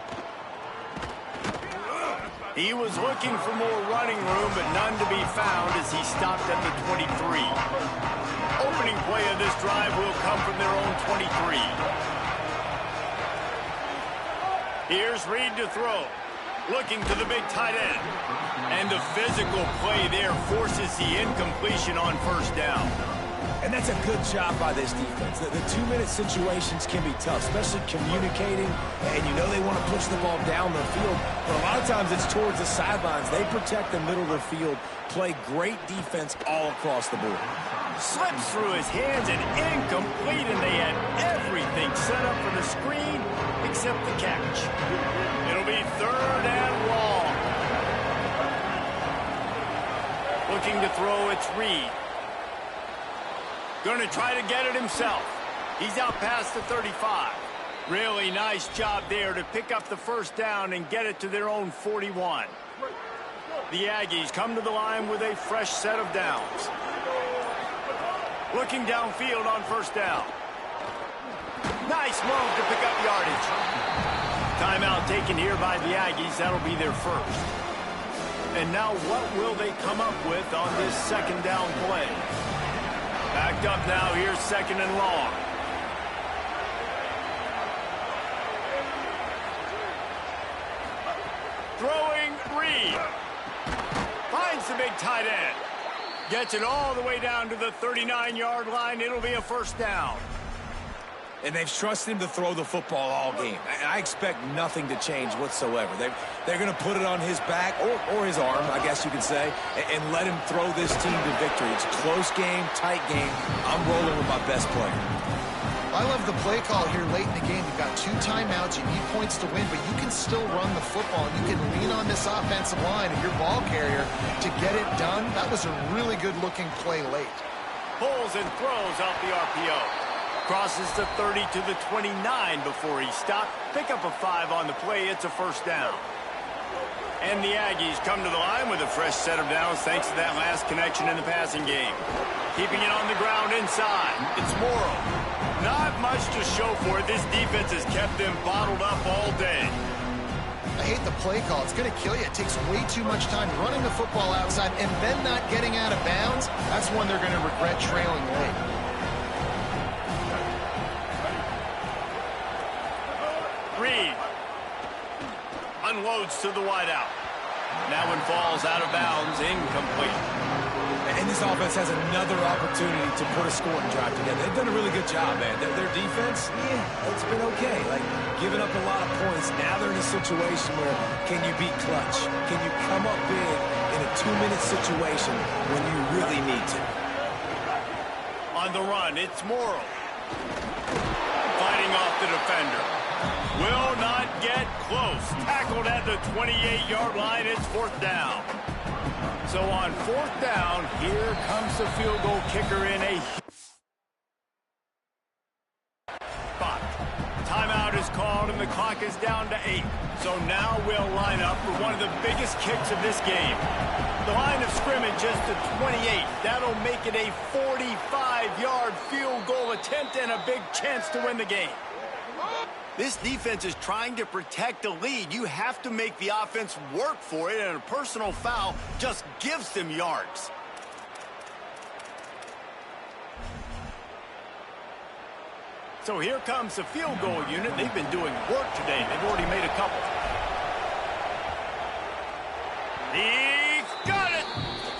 Speaker 1: He was looking for more running room, but none to be found as he stopped at the 23. Opening play of this drive will come from their own 23. Here's Reed to throw. Looking to the big tight end. And the physical play there forces the incompletion on first down.
Speaker 3: And that's a good job by this defense. The two-minute situations can be tough, especially communicating. And you know they want to push the ball down the field. But a lot of times it's towards the sidelines. They protect the middle of the field, play great defense all across the board.
Speaker 1: Slips through his hands and incomplete, and they had everything set up for the screen except the catch. It'll be 3rd and long. Looking to throw, it's Reed. Going to try to get it himself. He's out past the 35. Really nice job there to pick up the first down and get it to their own 41. The Aggies come to the line with a fresh set of downs. Looking downfield on first down. Nice move to pick up yardage. Timeout taken here by the Aggies. That'll be their first. And now what will they come up with on this second down play? Backed up now, here's 2nd and long. Throwing Reed. Finds the big tight end. Gets it all the way down to the 39-yard line. It'll be a first down.
Speaker 3: And they've trusted him to throw the football all game. I expect nothing to change whatsoever. They're going to put it on his back, or his arm, I guess you could say, and let him throw this team to victory. It's a close game, tight game. I'm rolling with my best player.
Speaker 4: I love the play call here late in the game. You've got 2 timeouts. You need points to win, but you can still run the football. You can lean on this offensive line and your ball carrier to get it done. That was a really good-looking play late.
Speaker 1: Pulls and throws out the RPO. Crosses the 30 to the 29 before he stopped. Pick up a 5 on the play. It's a first down. And the Aggies come to the line with a fresh set of downs thanks to that last connection in the passing game. Keeping it on the ground inside. It's Morrow. Not much to show for it. This defense has kept them bottled up all day.
Speaker 4: I hate the play call. It's going to kill you. It takes way too much time running the football outside and then not getting out of bounds. That's when they're going to regret trailing late.
Speaker 1: Reed unloads to the wideout. That one falls out of bounds, incomplete.
Speaker 3: And this offense has another opportunity to put a scoring drive together. They've done a really good job, man. Their defense, yeah, it's been okay. Like, giving up a lot of points. Now they're in a situation where can you be clutch? Can you come up big in a 2-minute situation when you really need to?
Speaker 1: On the run, it's Morrow. Fighting off the defender. Will not get close. Tackled at the 28-yard line. It's 4th down. So on 4th down, here comes the field goal kicker in a spot. Timeout is called and the clock is down to 8. So now we'll line up for one of the biggest kicks of this game. The line of scrimmage is to 28. That'll make it a 45-yard field goal attempt and a big chance to win the game. This defense is trying to protect the lead. You have to make the offense work for it, and a personal foul just gives them yards. So here comes the field goal unit. They've been doing work today. They've already made a couple. He's got it!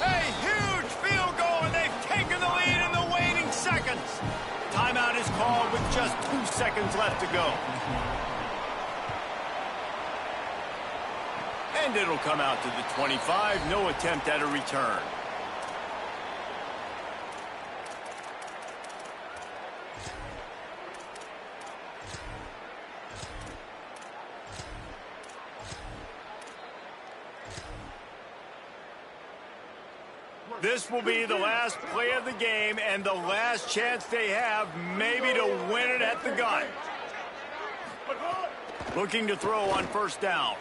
Speaker 1: A huge field goal, and they've taken the lead in the waning seconds. Timeout is called with just 2 seconds left to go. And it'll come out to the 25. No attempt at a return. This will be the last play of the game and the last chance they have maybe to win it at the gun. Looking to throw on first down.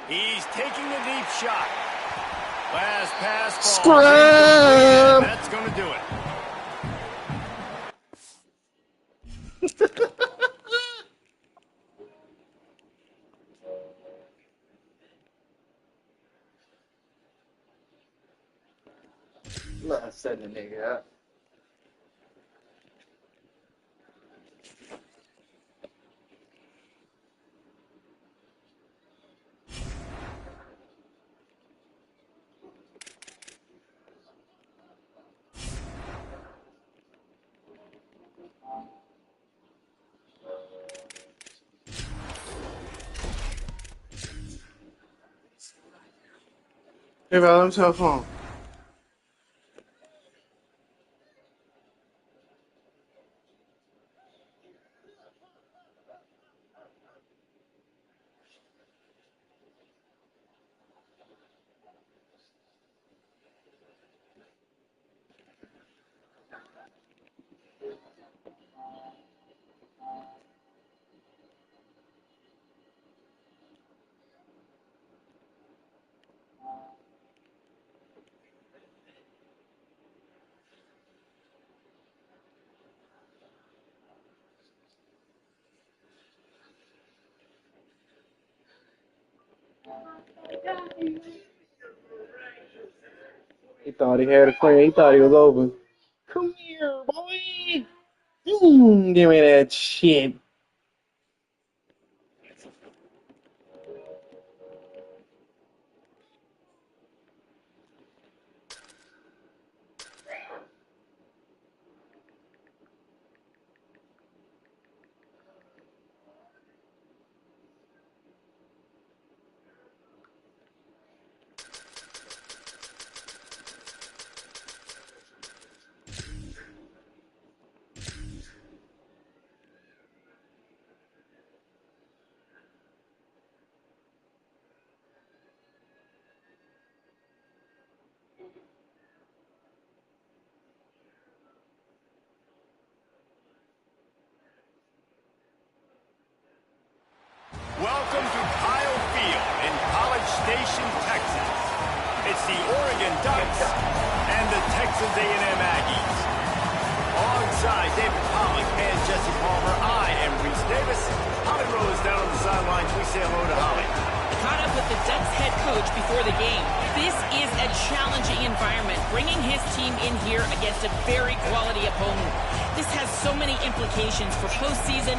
Speaker 1: He's taking a deep shot. Last pass falls.
Speaker 6: Scram!
Speaker 1: That's going to do it.
Speaker 6: Nah, send the nigga out. Hey, bro, let me tell phone. He thought he had a friend. He thought he was open. Come here, boy. Give me that shit.
Speaker 1: Welcome to Kyle Field in College Station, Texas. It's the Oregon Ducks and the Texas A&M Aggies. Alongside David Pollack and Jesse Palmer, I am Reese Davis. Holly Rose down on the sidelines. We say hello to Holly.
Speaker 2: Caught up with the Ducks head coach before the game. This is a challenging environment, bringing his team in here against a very quality opponent. This has so many implications for postseason,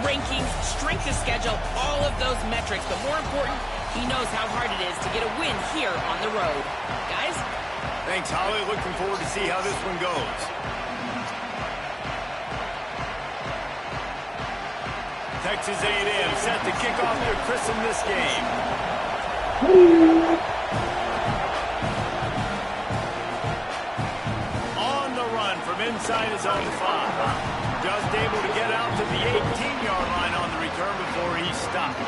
Speaker 2: rankings, strength of schedule, all of those metrics. But more important, he knows how hard it is to get a win here on the road. Guys?
Speaker 1: Thanks, Holly. Looking forward to see how this one goes. Texas A&M set to kick off to christen this game. On the run from inside his own 5. Just able to get out to the 18-yard line on the return before he stopped.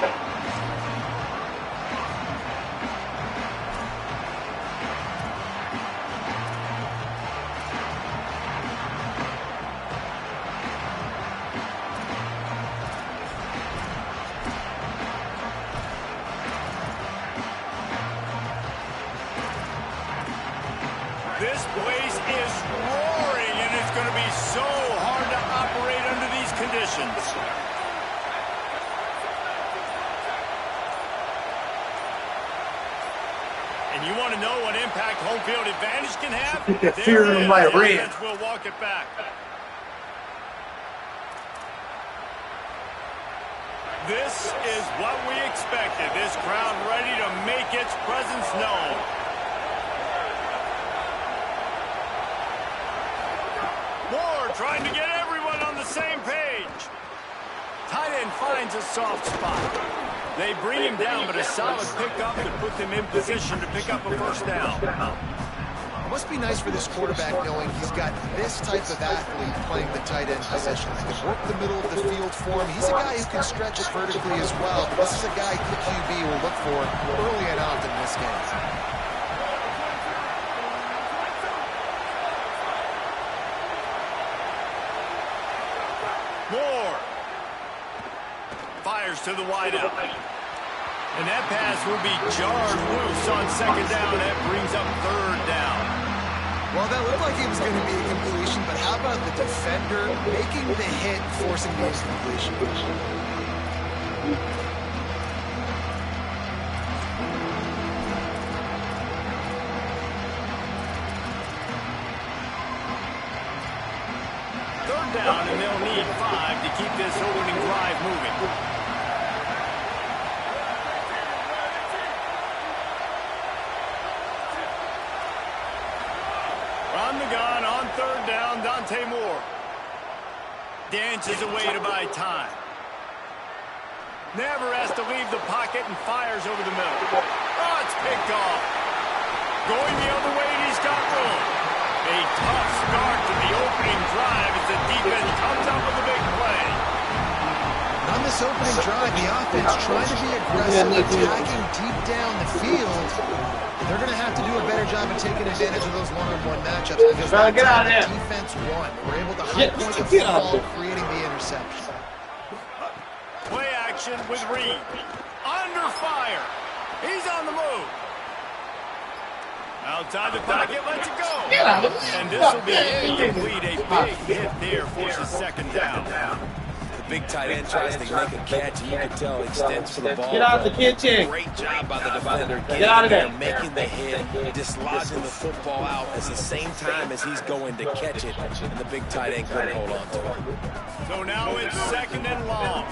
Speaker 1: This place is roaring, and it's going to be so hard to operate under these conditions. And you want to know what impact home field advantage can have?
Speaker 6: Fear of my red.
Speaker 1: We'll walk it back. This is what we expected. This crowd ready to make its presence known. Moore trying to get everyone on the same page. Tight end finds a soft spot. They bring him down, but a solid pickup to put them in position to pick up a first down.
Speaker 4: It must be nice for this quarterback knowing he's got this type of athlete playing the tight end position. He can work the middle of the field for him. He's a guy who can stretch it vertically as well. This is a guy the QB will look for early and often in this game.
Speaker 1: fires to the wideout. And that pass will be jarred loose on second down. That brings up third down.
Speaker 4: Well, that looked like it was going to be a completion, but how about the defender making the hit, forcing the incompletion?
Speaker 1: Third down, and they'll need 5 to keep this opening drive moving. On the gun, on third down, Dante Moore. Dances away to buy time. Never has to leave the pocket and fires over the middle. Oh, it's picked off. Going the other way, and he's got room. A tough start to the opening drive as the defense comes up with a big play.
Speaker 4: On this opening drive, the offense trying to be aggressive, attacking deep down the field. They're going to have to do a better job of taking advantage of those one-on-one matchups because that time the defense won. We're able to high point the football, creating the interception.
Speaker 1: Play action with Reed. Under fire. He's on the move. Outside the pocket, lets it go. And this will be incomplete. A big hit there forces second down.
Speaker 3: The big tight end tries to make a catch, and you can tell he extends for the ball.
Speaker 6: Get out of the kitchen.
Speaker 3: Great job by the defender getting
Speaker 6: Get out of
Speaker 3: there,
Speaker 6: there.
Speaker 3: making the hit, dislodging the football out at the same time as he's going to catch it, and the big tight end couldn't hold on to it.
Speaker 1: So now it's second and long.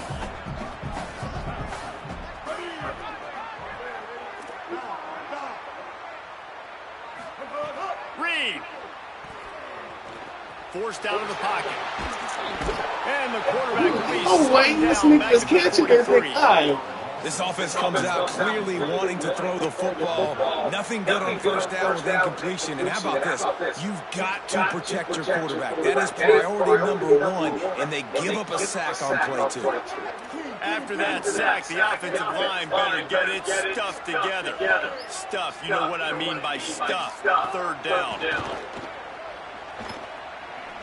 Speaker 1: Reed. Forced out of the pocket. And the quarterback will be
Speaker 6: Oh, wait, this nigga's catching every time.
Speaker 3: This offense comes out clearly wanting to throw the football. Nothing good on first down with incompletion. And how about this? You've got to protect your quarterback. That is priority number 1, and they give up a sack on play 2.
Speaker 1: After that sack, the offensive line better get its stuff together. Stuff, you know what I mean by stuff. Third down.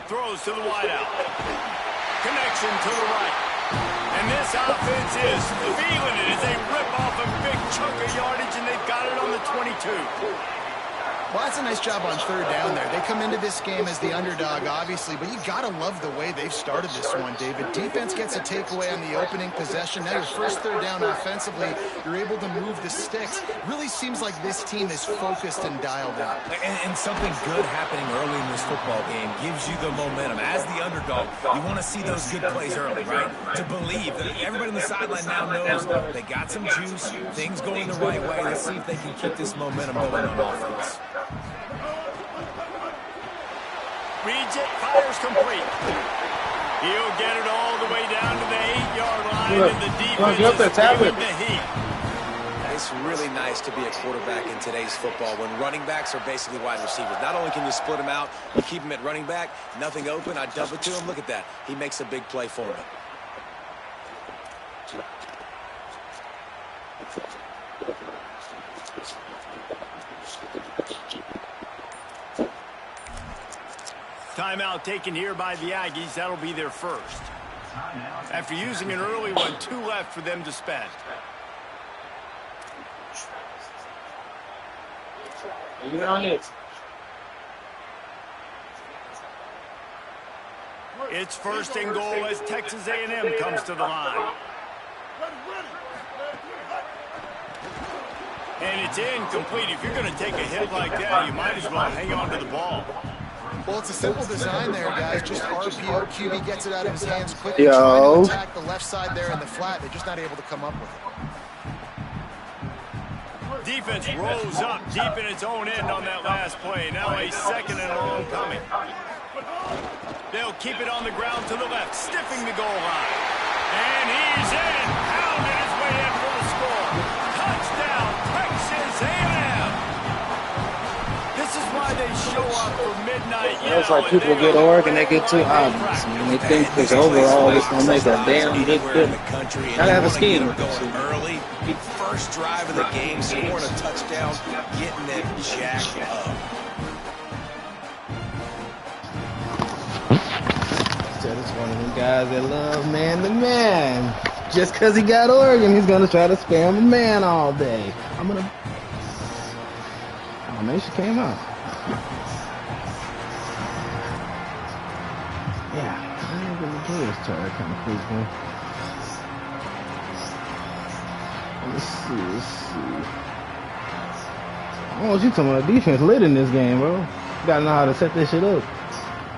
Speaker 1: Throws to the wideout. Connection to the right. And this offense is feeling it as they rip off a big chunk of yardage, and they've got it on the 22.
Speaker 4: Well, that's a nice job on third down there. They come into this game as the underdog, obviously, but you got to love the way they've started this one, David. Defense gets a takeaway on the opening possession. Now your first third down offensively, you're able to move the sticks. Really seems like this team is focused and dialed in.
Speaker 3: And something good happening early in this football game gives you the momentum. As the underdog, you want to see those good plays early, right? To believe that everybody on the sideline now knows they got some juice, things going the right way. Let's see if they can keep this momentum going on offense.
Speaker 1: Reads it, fires complete. He'll get it all the way down to the 8-yard line, and the defense is feeling the heat.
Speaker 3: It's really nice to be a quarterback in today's football when running backs are basically wide receivers. Not only can you split them out, you keep them at running back, nothing open, I dump it to him. Look at that. He makes a big play for me.
Speaker 1: Timeout taken here by the Aggies. That'll be their first. After using an early one, 2 left for them to spend.
Speaker 6: You're on it.
Speaker 1: It's first and goal as Texas A&M comes to the line. And it's incomplete. If you're going to take a hit like that, you might as well hang on to the ball.
Speaker 4: Well, it's a simple design there, guys. Just RPO. QB gets it out of his hands quickly.
Speaker 6: Yo.
Speaker 4: Trying to attack the left side there in the flat. They're just not able to come up with it.
Speaker 1: Defense rolls up deep in its own end on that last play. Now a second and long coming. They'll keep it on the ground to the left, stiffing the goal line. And he's in, pounding his way in for the score. Touchdown, Texas A&M. This is why they show up for midnight.
Speaker 6: It's like people get org and they get too obvious. And they think because overall it's going to make a damn good fit. Gotta have a scheme.
Speaker 3: Early, first drive of the game, scoring a touchdown, getting them jacked up.
Speaker 6: Said it's one of them guys that love man to man.
Speaker 7: Just because he got Oregon, he's gonna try to spam a man all day. I'm gonna. Oh man, she came out. Yeah, I'm gonna do this turret kind of quickly. Let's see. Oh, you talking about defense lit in this game, bro. You gotta know how to set this shit up.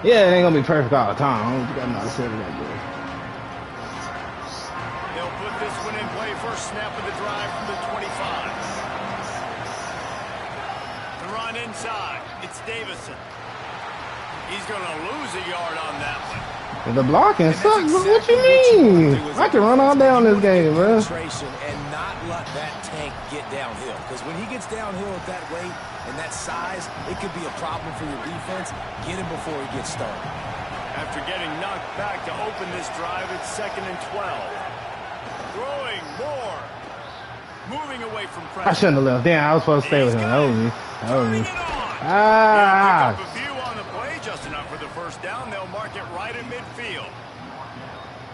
Speaker 7: Yeah, it ain't gonna be perfect all the time. You gotta know how to set it up, bro.
Speaker 1: They'll put this one in play first snap of the drive from the 25. The run inside. It's Davison. He's going to lose a yard on that one.
Speaker 7: The blocking sucks. Exactly what you mean? I can run all down this game, bro.
Speaker 3: And not let that tank get downhill. Because when he gets downhill at that weight and that size, it could be a problem for your defense. Get him before he gets started.
Speaker 1: After getting knocked back to open this drive, it's 2nd and 12. Throwing more. Moving away from pressure.
Speaker 7: I shouldn't have left. Damn, I was supposed to stay with him. That was me.
Speaker 1: Ah. Pick up a few on the play, just enough for the first down. They'll mark it right in midfield.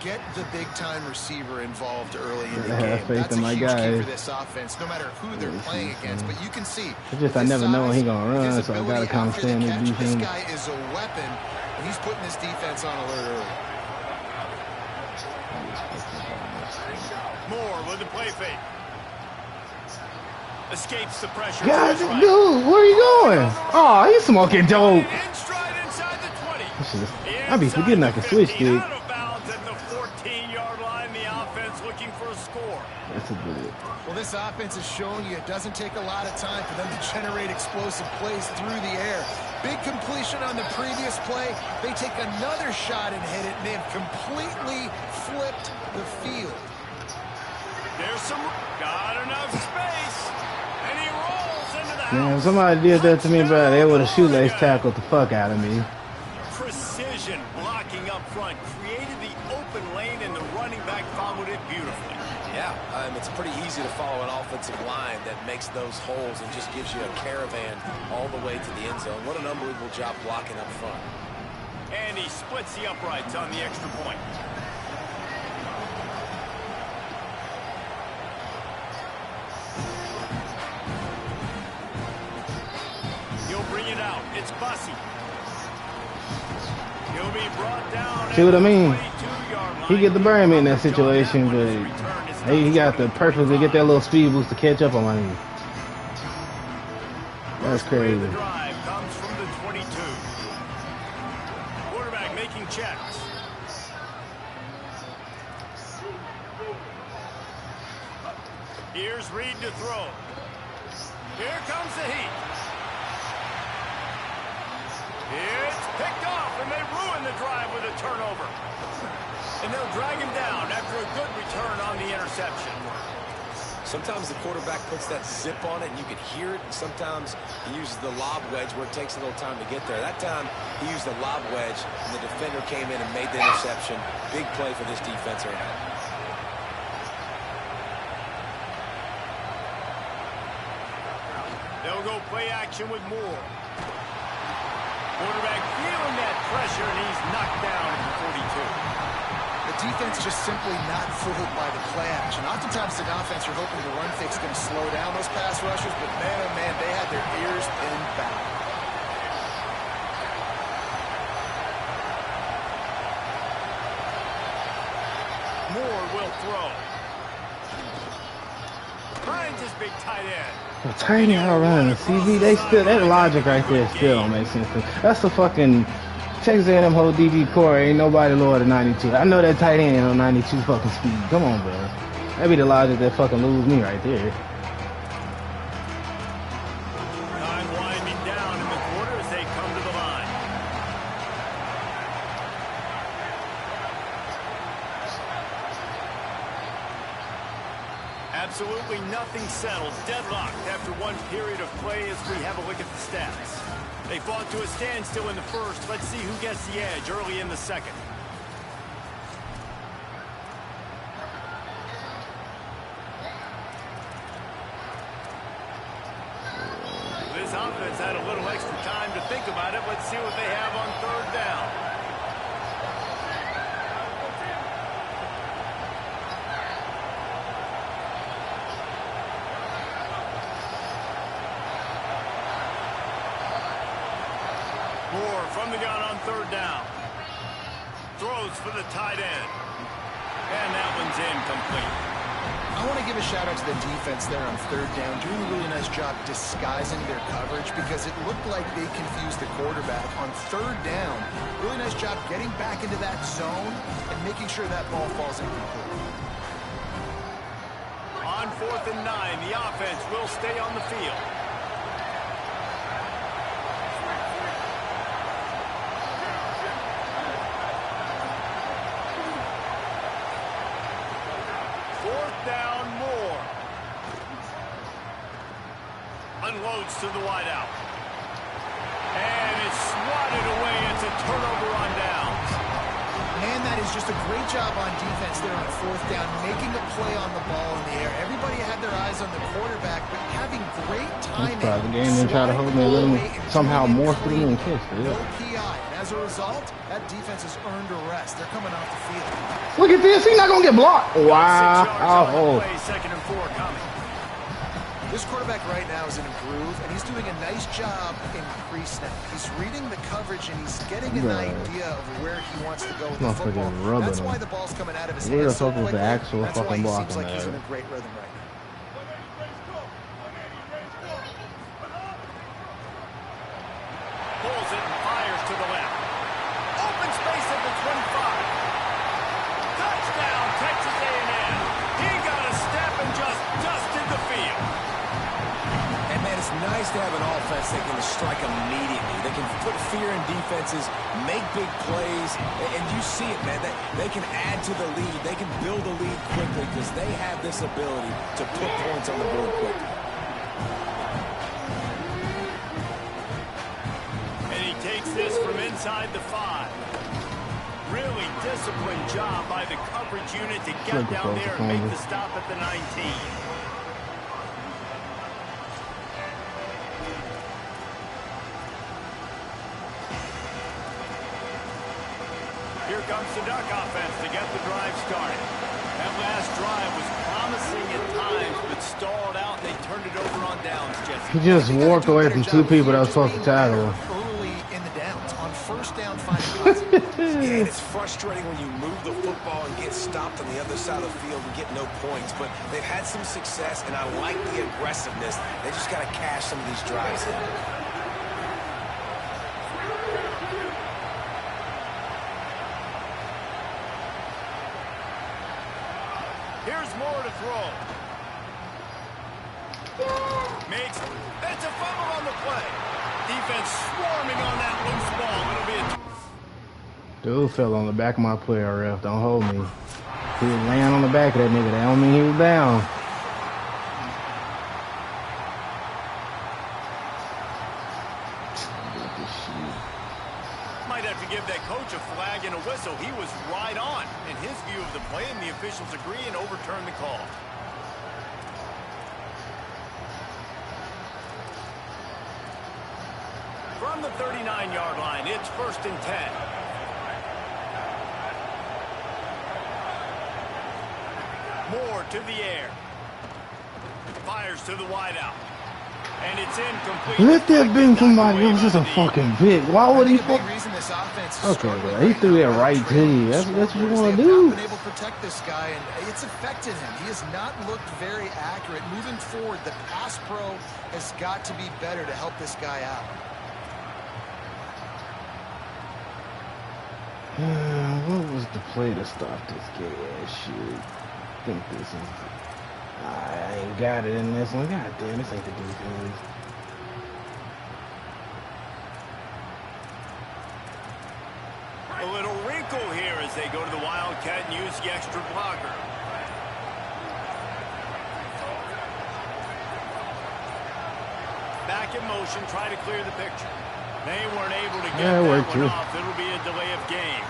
Speaker 4: Get the big-time receiver involved early in the game. That's a huge key for this offense, no matter who they're playing against. But you can see,
Speaker 7: it's just I never know when he's gonna run, so I gotta kind of stand his defense.
Speaker 4: This guy is a weapon, and he's putting his defense on alert early.
Speaker 1: Moore with the play fake. Escapes the pressure.
Speaker 7: God, dude, where are you going? Oh, he's smoking dope. I be forgetting I can switch, dude.
Speaker 1: Out of bounds at the 14-yard line. The offense looking for a score.
Speaker 7: That's a good.
Speaker 4: Well, this offense is showing you it doesn't take a lot of time for them to generate explosive plays through the air. Big completion on the previous play. They take another shot and hit it, and they've completely flipped the field.
Speaker 1: There's some. Got enough space. And he rolls into the house.
Speaker 7: Man, if somebody did that to me, bro, they would have shoelace tackled the fuck out of me.
Speaker 1: Precision blocking up front. Created the open lane, and the running back followed it beautifully.
Speaker 3: Yeah, it's pretty easy to follow an offensive line that makes those holes and just gives you a caravan all the way to the end zone. What an unbelievable job blocking up front.
Speaker 1: And he splits the uprights on the extra point. He'll bring it out. It's Bussy. He'll be brought down.
Speaker 7: See what I mean? He get the burn me in that situation, but he got the perfectly get that little speed boost to catch up on my knee. That's crazy.
Speaker 1: The drive comes from the 22. Quarterback making checks. Here's Reed to throw. Here comes the heat. It's picked off, and they ruin the drive with a turnover. And they'll drag him down after a good return on the interception.
Speaker 3: Sometimes the quarterback puts that zip on it, and you can hear it. And sometimes he uses the lob wedge where it takes a little time to get there. That time, he used the lob wedge, and the defender came in and made the interception. Big play for this defense right now.
Speaker 1: They'll go play action with Moore. Quarterback feeling that pressure, and he's knocked down at the 42.
Speaker 4: The defense just simply not fooled by the play action. Oftentimes, the offense are hoping the run fake is going to slow down those pass rushers, but man, oh man, they had their ears pinned back.
Speaker 1: Moore will throw. Finds his big tight end.
Speaker 7: The tight end outrun. CB, they still, that logic right there still don't make sense. That's the fucking Texas A&M whole DB core. Ain't nobody lower than 92. I know that tight end ain't on 92 fucking speed. Come on, bro. That be the logic that fucking lose me right there.
Speaker 1: Time winding down in the quarter as they come to the line. Absolutely nothing settled. Deadlocked after one period of play as we have a look at the stats. They fought to a standstill in the first. Let's see who gets the edge early in the second. This offense had a little extra time to think about it. Let's see what they have on third down. from the gun on third down. Throws for the tight end. And that one's incomplete.
Speaker 4: I want to give a shout out to the defense there on third down, doing a really nice job disguising their coverage because it looked like they confused the quarterback on third down. Really nice job getting back into that zone and making sure that ball falls incomplete.
Speaker 1: On 4th and 9, the offense will stay on the field. Down more. Unloads to the wideout. And it's swatted away. It's a turnover on downs.
Speaker 4: Man, that is just a great job on defense there on 4th down, making a play on the ball in the air. Everybody had their eyes on the quarterback, but having great timing.
Speaker 7: The game didn't try to hold me, let me somehow morph through and kiss it.
Speaker 4: No PI. And as a result, that defense has earned a rest. They're coming off the field.
Speaker 7: Look at this. He's not going to get blocked. Wow. Oh.
Speaker 1: Second and 4 coming.
Speaker 4: This quarterback right now is in a groove, and he's doing a nice job in pre-snap. He's reading the coverage, and he's getting an idea of where he wants to go with the football. That's why the ball's coming out of his hands so quickly. That's why he seems like he's in a great rhythm right now.
Speaker 1: Pulls it and fires to the left. Open space at the 25. Touchdown, Texas A&M. He got a step and just dusted the field.
Speaker 3: And, man, it's nice to have an offense that can strike immediately. They can put fear in defenses, make big plays, and you see it, man. They can add to the lead. They can build a lead quickly because they have this ability to put points on the board quickly.
Speaker 1: Takes this from inside the 5. Really disciplined job by the coverage unit to get down there and make the stop at the 19. Here comes the Duck offense to get the drive started. That last drive was promising at times, but stalled out, and they turned it over on downs, Jesse.
Speaker 7: He just walked away from 2 people that was supposed to tackle.
Speaker 4: First down, finding
Speaker 3: and it's frustrating when you move the football and get stopped on the other side of the field and get no points. But they've had some success, and I like the aggressiveness. They just got to cash some of these drives in.
Speaker 1: Here's more to throw. Makes it. That's a fumble on the play. Defense swarming on that loose ball. It'll be a...
Speaker 7: Dude fell on the back of my player, ref. Don't hold me. He was laying on the back of that nigga. That don't mean he was down.
Speaker 1: Might have to give that coach a flag and a whistle. He was right on in his view of the play, and the officials agree and overturn the call. From the 39-yard line, it's 1st and 10. Moore to the air. Fires to the wideout. And it's incomplete.
Speaker 7: Let that been somebody else. This is a fucking big. Why would he fuck?
Speaker 4: Okay,
Speaker 7: bro. He threw that right to you. That's what you want to do.
Speaker 4: Been able to protect this guy, and it's affected him. He has not looked very accurate. Moving forward, the pass pro has got to be better to help this guy out.
Speaker 7: What was the play to stop this gay ass shit? I think this is. I ain't got it in this one. God damn, this ain't the defense.
Speaker 1: A little wrinkle here as they go to the Wildcat and use the extra blocker. Back in motion, try to clear the picture. They weren't able to get that one off. It'll be a delay of game.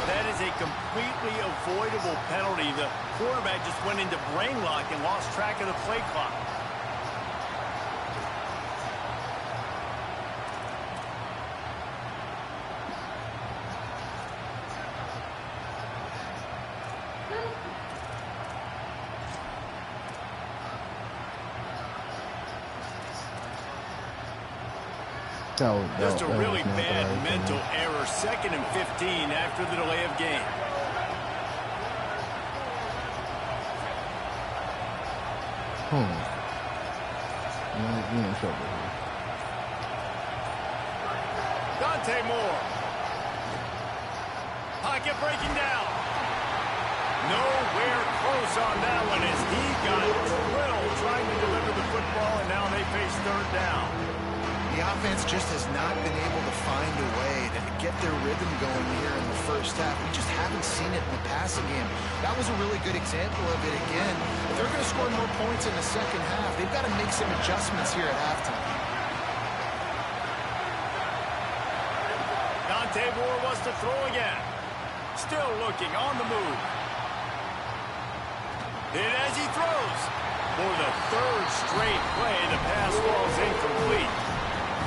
Speaker 1: That is a completely avoidable penalty. The quarterback just went into brain lock and lost track of the play clock. Just a
Speaker 7: that
Speaker 1: really
Speaker 7: was not the
Speaker 1: bad
Speaker 7: right
Speaker 1: mental
Speaker 7: thing.
Speaker 1: error. 2nd and 15 after the delay of game.
Speaker 7: You in trouble here.
Speaker 1: Dante Moore. Pocket breaking down. Nowhere close on that one as he got drilled trying to deliver the football, and now they face 3rd down.
Speaker 4: The offense just has not been able to find a way to get their rhythm going here in the first half. We just haven't seen it in the passing game. That was a really good example of it again. If they're going to score more points in the second half, they've got to make some adjustments here at halftime.
Speaker 1: Dante Moore wants to throw again. Still looking on the move. And as he throws, for the 3rd straight play, the pass falls incomplete.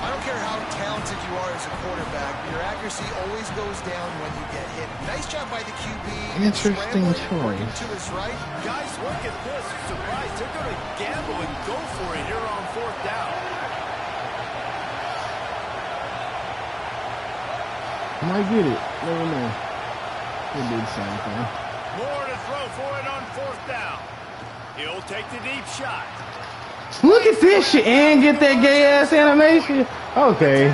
Speaker 4: I don't care how talented you are as a quarterback, your accuracy always goes down when you get hit. Nice job by the QB.
Speaker 7: Interesting
Speaker 4: working
Speaker 7: choice.
Speaker 4: to his right.
Speaker 1: Guys, look at this. Surprise, they're going to gamble and go for it here on 4th down.
Speaker 7: Might get it. Never know. He'll do the same thing.
Speaker 1: More to throw for it on 4th down. He'll take the deep shot.
Speaker 7: Look at this shit and get that gay ass animation. Okay.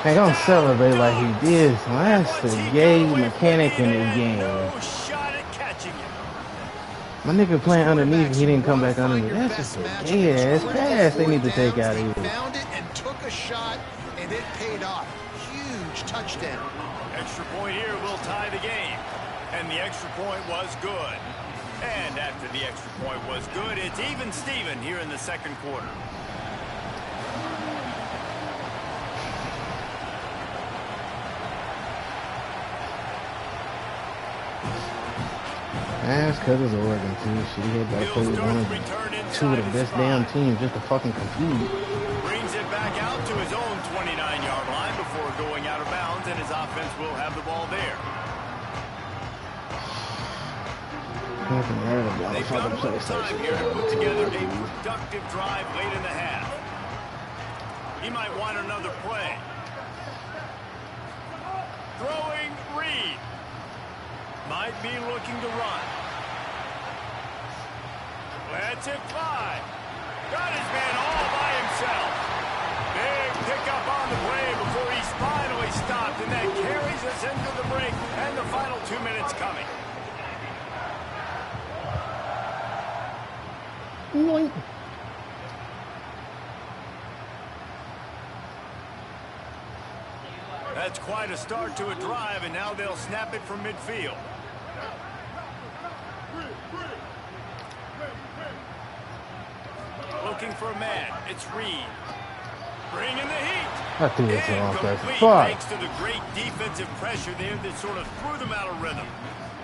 Speaker 7: Hey, don't celebrate like he did. Well, that's the gay mechanic in this game.
Speaker 1: No shot at catching it.
Speaker 7: My nigga playing underneath, he didn't come back underneath. That's just a gay ass pass they need to take out of here.
Speaker 4: Found it and took a shot, and it paid off. Huge touchdown.
Speaker 1: Extra point here will tie the game. And the extra point was good. And after the extra point was good, it's even Steven here in the 2nd quarter.
Speaker 7: That's because it's Oregon, too. Shit, he had to play with one of 2 of the best damn teams just to fucking compete.
Speaker 1: Brings it back out to his own 29-yard line before going out of bounds, and his offense will have the ball there. They've got a little time here to put together a productive drive late in the half. He might want another play. Throwing Reed. Might be looking to run. Lets it fly. Got his man all by himself. Big pickup on the play before he's finally stopped, and that carries us into the break and the final 2 minutes coming. That's quite a start to a drive, and now they'll snap it from midfield. Looking for a man. It's Reed. Bringing the heat.
Speaker 7: I think it's off that.
Speaker 1: Incomplete,
Speaker 7: Fuck.
Speaker 1: thanks to the great defensive pressure there that sort of threw them out of rhythm.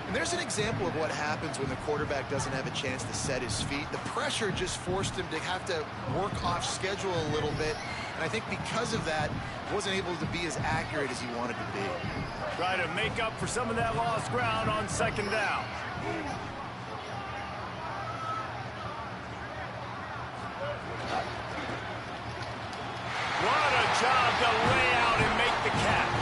Speaker 4: And there's an example of what happens when the quarterback doesn't have a chance to set his feet. The pressure just forced him to have to work off schedule a little bit. And I think because of that, he wasn't able to be as accurate as he wanted to be.
Speaker 1: Try to make up for some of that lost ground on 2nd down. What a job to lay out and make the catch.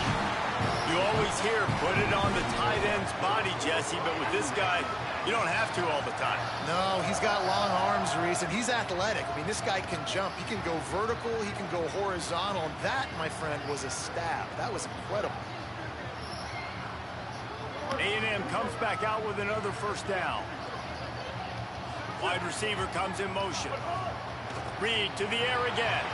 Speaker 1: You always hear put it on the tight end's body, Jesse, but with this guy, you don't have to all the time.
Speaker 4: No, he's got long arms, Reese, and he's athletic. I mean, this guy can jump. He can go vertical. He can go horizontal. And that, my friend, was a stab. That was incredible.
Speaker 1: A&M comes back out with another 1st down. Wide receiver comes in motion. Reed to the air again.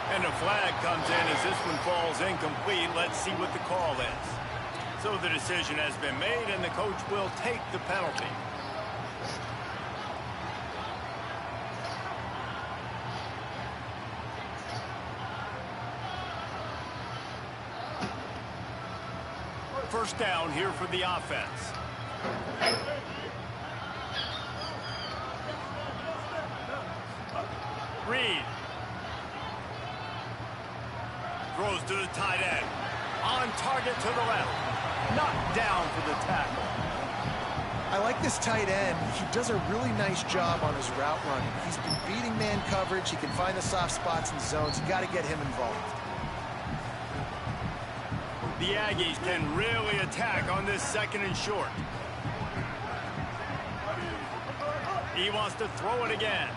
Speaker 1: And a flag comes in as this one falls incomplete. Let's see what the call is. So the decision has been made, and the coach will take the penalty. First down here for the offense. Reed. Throws to the tight end. On target to the left. Knocked down for the tackle.
Speaker 4: I like this tight end. He does a really nice job on his route running. He's been beating man coverage. He can find the soft spots and zones. You got to get him involved.
Speaker 1: The Aggies can really attack on this 2nd and short. He wants to throw it again.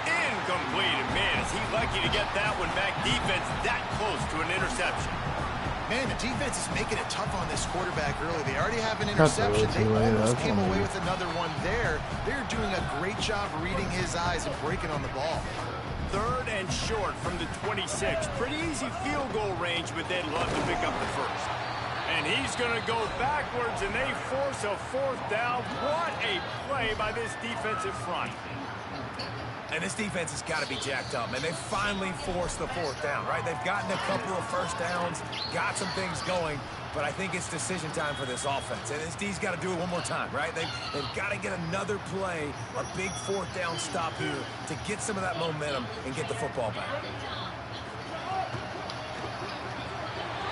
Speaker 1: Incomplete. And man, is he lucky to get that one back. Defense that close to an interception.
Speaker 4: Man, the defense is making it tough on this quarterback early. They already have an interception. They almost came away with another one there. They're doing a great job reading his eyes and breaking on the ball.
Speaker 1: 3rd and short from the 26. Pretty easy field goal range, but they'd love to pick up the first. And he's going to go backwards, and they force a 4th down. What a play by this defensive front.
Speaker 3: And this defense has got to be jacked up, and they finally forced the 4th down, right? They've gotten a couple of first downs, got some things going, but I think it's decision time for this offense. And this D's got to do it one more time, right? They've got to get another play, a big 4th down stop here to get some of that momentum and get the football back.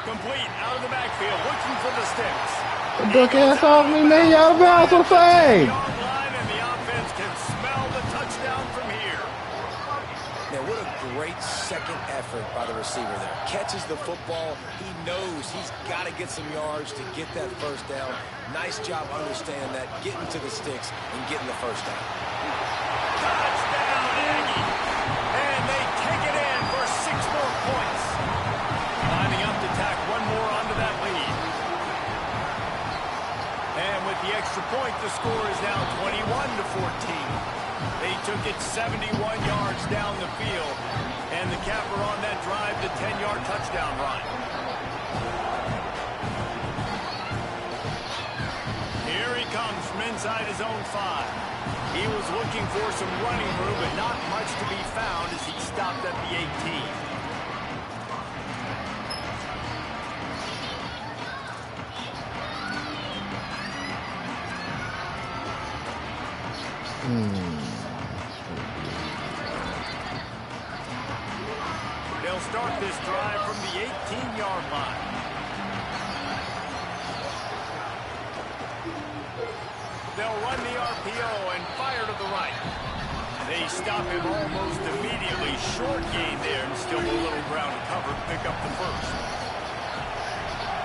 Speaker 1: Complete out of the backfield, looking for the sticks.
Speaker 7: Duck ass off me, man. Y'all bounce so fast.
Speaker 1: And the offense can smell the touchdown from here.
Speaker 3: Now, what a great second effort by the receiver there. Catches the football. He knows he's got to get some yards to get that first down. Nice job understanding that, getting to the sticks and getting the first down.
Speaker 1: Touchdown, Aggie. And they take it in for 6 more points. Lining up to tack one more onto that lead. And with the extra point, the score is now 21-14. They took it 71 yards down the field, and the capper on that drive, the 10-yard touchdown run. Here he comes from inside his own 5. He was looking for some running room, but not much to be found as he stopped at the 18. They'll start this drive from the 18-yard line. They'll run the RPO and fire to the right. They stop him almost immediately. Short gain there and still a little ground to cover. Pick up the first.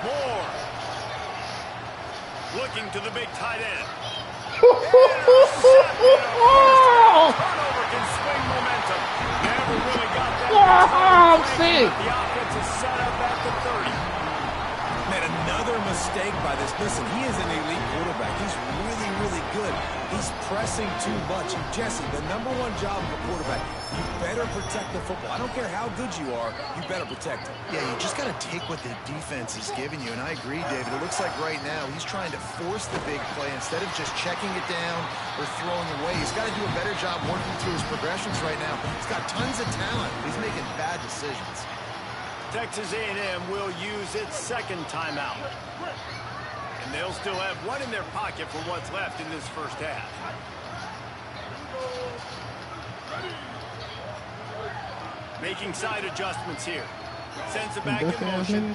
Speaker 1: Moore. Looking to the big tight end. Turnover can swing momentum. Never really got that. The offense is set up at the 30.
Speaker 3: Man, another mistake by this. Listen, he is an elite quarterback. He's really, really good. He's pressing too much. Jesse, the #1 job of a quarterback, you better protect the football. I don't care how good you are, you better protect it.
Speaker 4: Yeah, you just got to take what the defense is giving you. And I agree, David. It looks like right now he's trying to force the big play instead of just checking it down or throwing away. He's got to do a better job working through his progressions right now. He's got tons of talent. He's making bad decisions.
Speaker 1: Texas A&M will use its 2nd timeout. And they'll still have one in their pocket for what's left in this first half. Making side adjustments here. Sends it back in motion.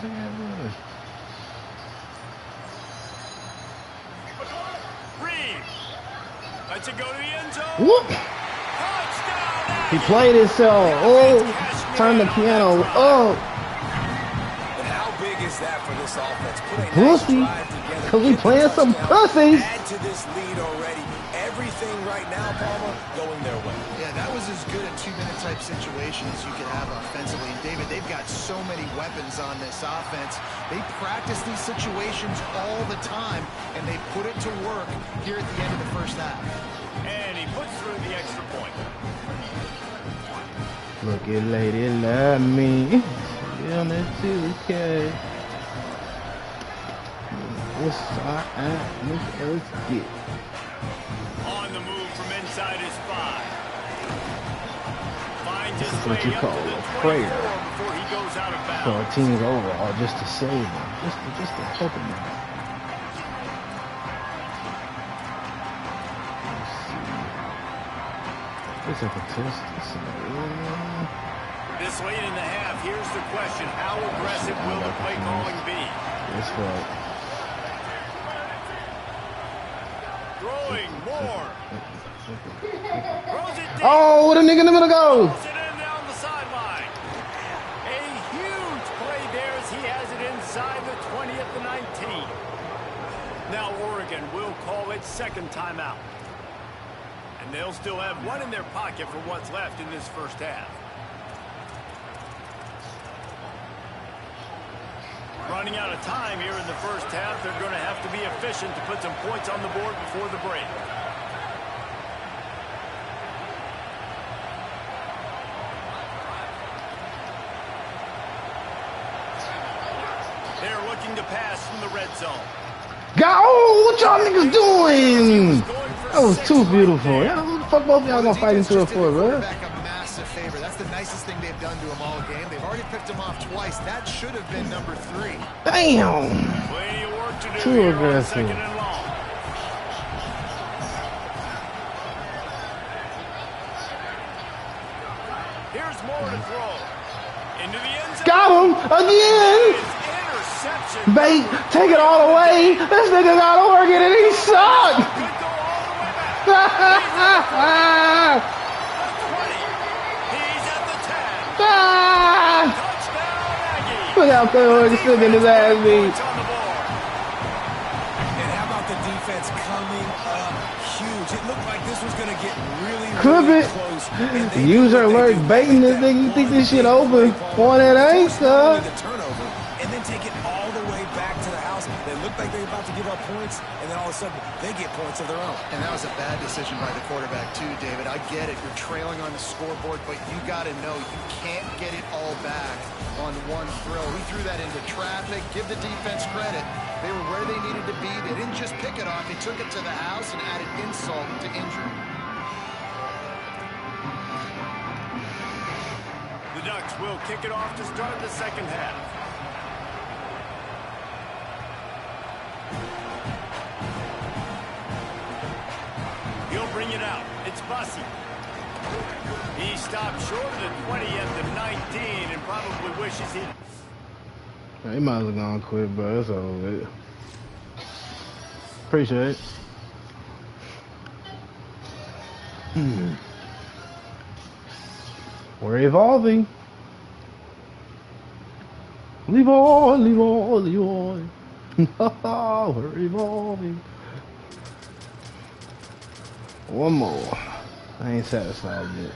Speaker 1: Reed. Lets it go to the end zone.
Speaker 7: Whoop.
Speaker 1: Touchdown.
Speaker 7: He played himself. Oh, turn the piano. Oh.
Speaker 3: But how big is that for this offense? Put a nice
Speaker 7: Pussy.
Speaker 3: drive together.
Speaker 7: Cause we playing some pussies.
Speaker 3: Add to this lead already. Everything right now, Palmer, going their way.
Speaker 4: Yeah, that was as good a 2-minute type situation as you could have offensively. And David, they've got so many weapons on this offense. They practice these situations all the time, and they put it to work here at the end of the first half.
Speaker 1: And he puts through the extra point.
Speaker 7: Look at lady love me. On that 2K. What's let's get.
Speaker 1: On the move from inside his 5. Finds his
Speaker 7: This is
Speaker 1: way
Speaker 7: what you
Speaker 1: up
Speaker 7: call
Speaker 1: to the
Speaker 7: a
Speaker 1: 24
Speaker 7: prayer.
Speaker 1: before he goes out of bounds.
Speaker 7: For our teams overall, just to save them, just to help them. Let's see. It's like a test.
Speaker 1: This late in the half, here's the question: how aggressive will the play calling be?
Speaker 7: That's right.
Speaker 1: Throwing more. Throws it deep.
Speaker 7: Oh, what a nigga in the middle goes.
Speaker 1: Throws it in down the sideline. A huge play there as he has it inside the 20 at the 19. Now Oregon will call its second timeout. And they'll still have one in their pocket for what's left in this first half. Running out of time here in the first half. They're going to have to be efficient to put some points on the board before the break. They're looking to pass from the red zone.
Speaker 7: God, oh, what y'all niggas doing? That was too beautiful. Yeah, what the fuck both y'all gonna fight into it for, bro?
Speaker 4: Favor. That's the nicest thing they've done to him all game. They've already picked him off twice. That should have been number 3.
Speaker 7: Damn.
Speaker 1: Plenty of work to do
Speaker 7: Too
Speaker 1: here on
Speaker 7: aggressive.
Speaker 1: second and long. Here's more to throw. Into the end zone.
Speaker 7: Got him again.
Speaker 1: Interception.
Speaker 7: Bait, take it all away. This nigga got Oregon and he sucked.
Speaker 1: Could go all the way back. He's at the 10. Touchdown, Aggie.
Speaker 7: Look out there, Oregon still getting his ass beat.
Speaker 1: Points on the board.
Speaker 3: And how about the defense coming up huge? It looked like this was going to get really,
Speaker 7: Clip
Speaker 3: really
Speaker 7: it.
Speaker 3: close. And they
Speaker 7: User
Speaker 3: do what they
Speaker 7: alert
Speaker 3: do.
Speaker 7: baiting this nigga. You think this shit open? One it ain't,
Speaker 3: Force not only
Speaker 7: son.
Speaker 3: the turnover, and then take it all the way back to the house. They look like they're about to give up points, and then all of a sudden they get points of their own.
Speaker 4: And that was a bad decision by the quarterback too, David. I get it. You're trailing on the scoreboard, but you got to know you can't get it all back on one throw. He threw that into traffic. Give the defense credit. They were where they needed to be. They didn't just pick it off. They took it to the house and added insult to injury.
Speaker 1: The Ducks will kick it off to start the second half. He'll bring it out. It's Bussey. He stopped short of the 20 at the 19 and probably wishes he...
Speaker 7: He might as well gone quit, bro. That's all of it. Appreciate it. We're evolving. Leroy, Leroy, Leroy. We're evolving. One more. I ain't satisfied yet.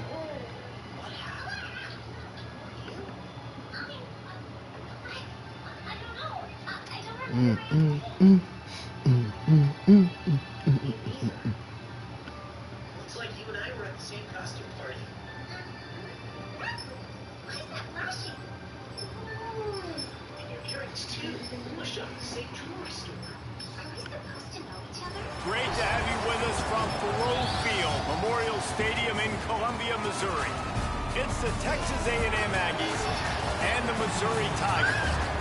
Speaker 8: Looks like you and I were at the same costume party.
Speaker 9: Why is that flashing?
Speaker 8: And your earrings too. We were shopping at the same jewelry store.
Speaker 9: Are we supposed to know each other?
Speaker 1: Great to have you with us from Thoreau Field, Memorial Stadium in Columbia, Missouri. It's the Texas A&M Aggies and the Missouri Tigers.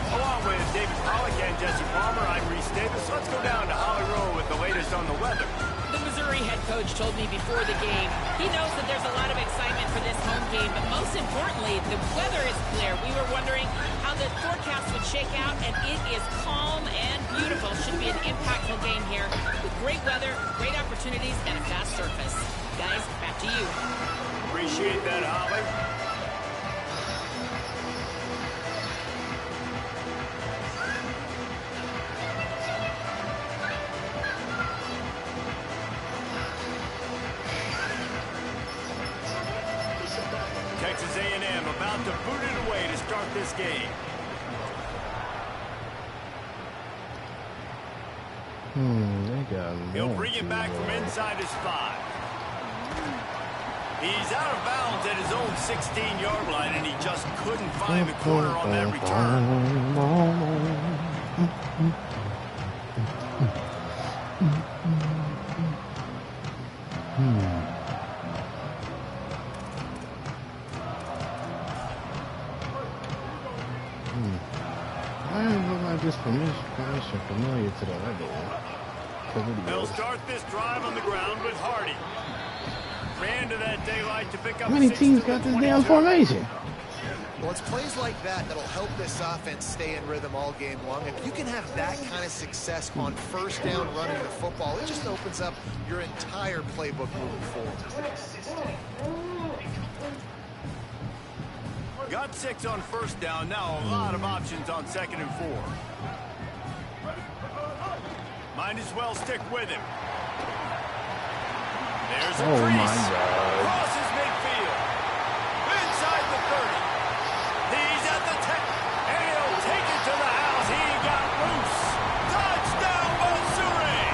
Speaker 1: Along with David Pollack and Jesse Palmer, I'm Reese Davis. Let's go down to Holly Rowe with the latest on the weather.
Speaker 2: The Missouri head coach told me before the game, he knows that there's a lot of excitement for this home game, but most importantly, the weather is clear. We were wondering how the forecast would shake out, and it is calm and beautiful. Should be an impactful game here with great weather, great opportunities, and a fast surface. Guys, back to you.
Speaker 1: Appreciate that, Holly. Texas A&M about to boot it away to start this game.
Speaker 7: They got
Speaker 1: He'll
Speaker 7: more.
Speaker 1: bring it back from inside his 5. He's out of bounds at his own 16-yard line, and he just couldn't find the corner on that return.
Speaker 7: I don't look like this permission familiar to the other one.
Speaker 1: They'll start this drive on the ground with Hardy. Ran to that daylight to pick up
Speaker 7: How many
Speaker 1: 6
Speaker 7: teams
Speaker 1: to
Speaker 7: got
Speaker 1: the
Speaker 7: this damn
Speaker 1: 22.
Speaker 7: formation?
Speaker 4: Well, it's plays like that that'll help this offense stay in rhythm all game long. If you can have that kind of success on first down running the football, it just opens up your entire playbook moving forward.
Speaker 1: Got 6 on first down. Now a lot of options on 2nd and 4. Might as well stick with him. There's a
Speaker 7: Oh my
Speaker 1: crease.
Speaker 7: God.
Speaker 1: Crosses midfield. Inside the 30. He's at the 10. And he'll take it to the house. He got loose. Touchdown, Missouri.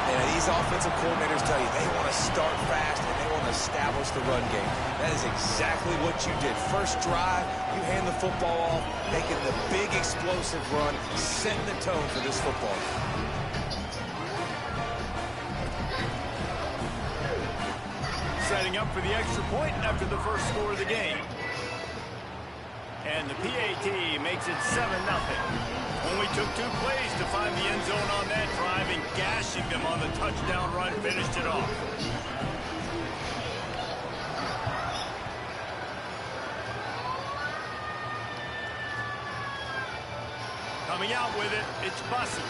Speaker 3: And these offensive coordinators tell you they want to start fast and they want to establish the run game. That is exactly what you did. First drive, you hand the football off, making the big explosive run, setting the tone for this football game.
Speaker 1: Setting up for the extra point after the first score of the game. And the PAT makes it 7-0. Only took 2 plays to find the end zone on that drive, and gashing them on the touchdown run finished it off. Coming out with it, it's Bussey.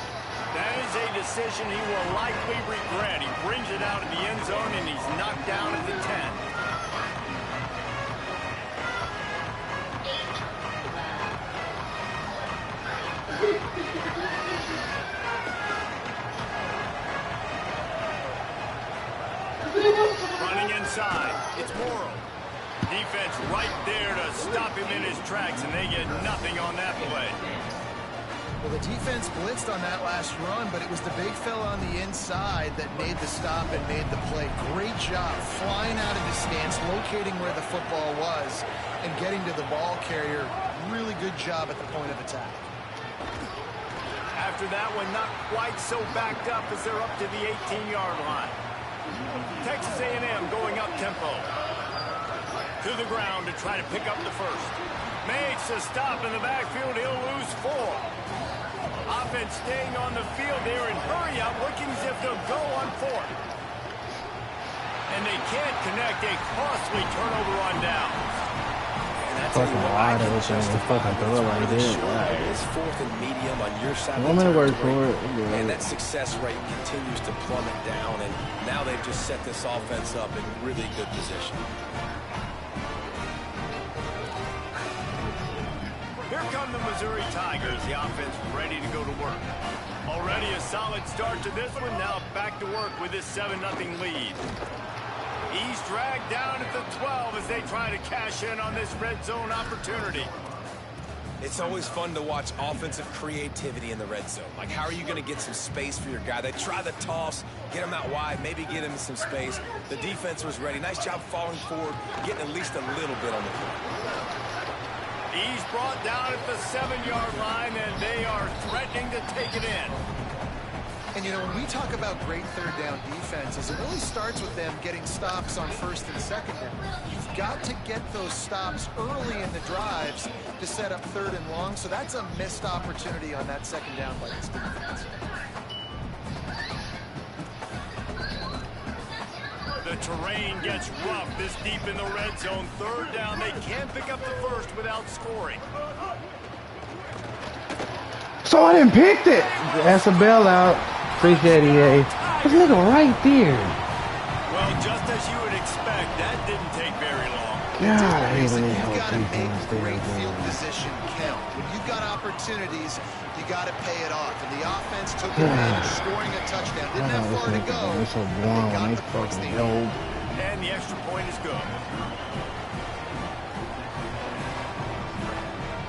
Speaker 1: That is a decision he will likely regret. He brings it out of the end zone, and he's knocked down at the 10. Running inside, it's Morrow. Defense right there to stop him in his tracks, and they get nothing on that play.
Speaker 4: Well, the defense blitzed on that last run, but it was the big fella on the inside that made the stop and made the play. Great job flying out of his stance, locating where the football was, and getting to the ball carrier. Really good job at the point of attack.
Speaker 1: After that one, not quite so backed up as they're up to the 18-yard line. Texas A&M going up tempo. To the ground to try to pick up the first. Makes a stop in the backfield. He'll lose 4. Offense staying on the field there in hurry up, looking as if they'll go on 4th. And they can't connect. A costly turnover on downs.
Speaker 7: Fucking wide open and fucking throw it like this.
Speaker 3: It's 4th and medium on your side of
Speaker 7: I'm
Speaker 3: the
Speaker 7: gonna work
Speaker 3: territory.
Speaker 7: for it.
Speaker 3: And that success rate continues to plummet down, and now they've just set this offense up in really good position.
Speaker 1: Here come the Missouri Tigers. The offense ready to go to work. Already a solid start to this one. Now back to work with this 7-0 lead. He's dragged down at the 12 as they try to cash in on this red zone opportunity.
Speaker 3: It's always fun to watch offensive creativity in the red zone. Like, how are you going to get some space for your guy? They try the toss, get him out wide, maybe get him some space. The defense was ready. Nice job falling forward, getting at least a little bit on the field.
Speaker 1: He's brought down at the 7-yard line, and they are threatening to take it in.
Speaker 4: And, you know, when we talk about great third down defenses, it really starts with them getting stops on first and second down. You've got to get those stops early in the drives to set up third and long, so that's a missed opportunity on that second down by this defense.
Speaker 1: The terrain gets rough this deep in the red zone. Third down, they can't pick up the first without scoring.
Speaker 7: So I didn't pick it. That's a bailout. Appreciate it, EA. This nigga right there.
Speaker 1: Well, just as you would expect, that didn't take very long.
Speaker 7: God, I hate when they
Speaker 4: You've
Speaker 7: help
Speaker 4: got to make
Speaker 7: defense
Speaker 4: great
Speaker 7: there.
Speaker 4: field position count. When you've got opportunities, you got to pay it off. And the offense took advantage, scoring a touchdown. Didn't have far to go.
Speaker 7: It's so boring
Speaker 4: They got
Speaker 7: when they
Speaker 4: the points
Speaker 7: fucking
Speaker 4: they
Speaker 7: go.
Speaker 1: And the extra point is good.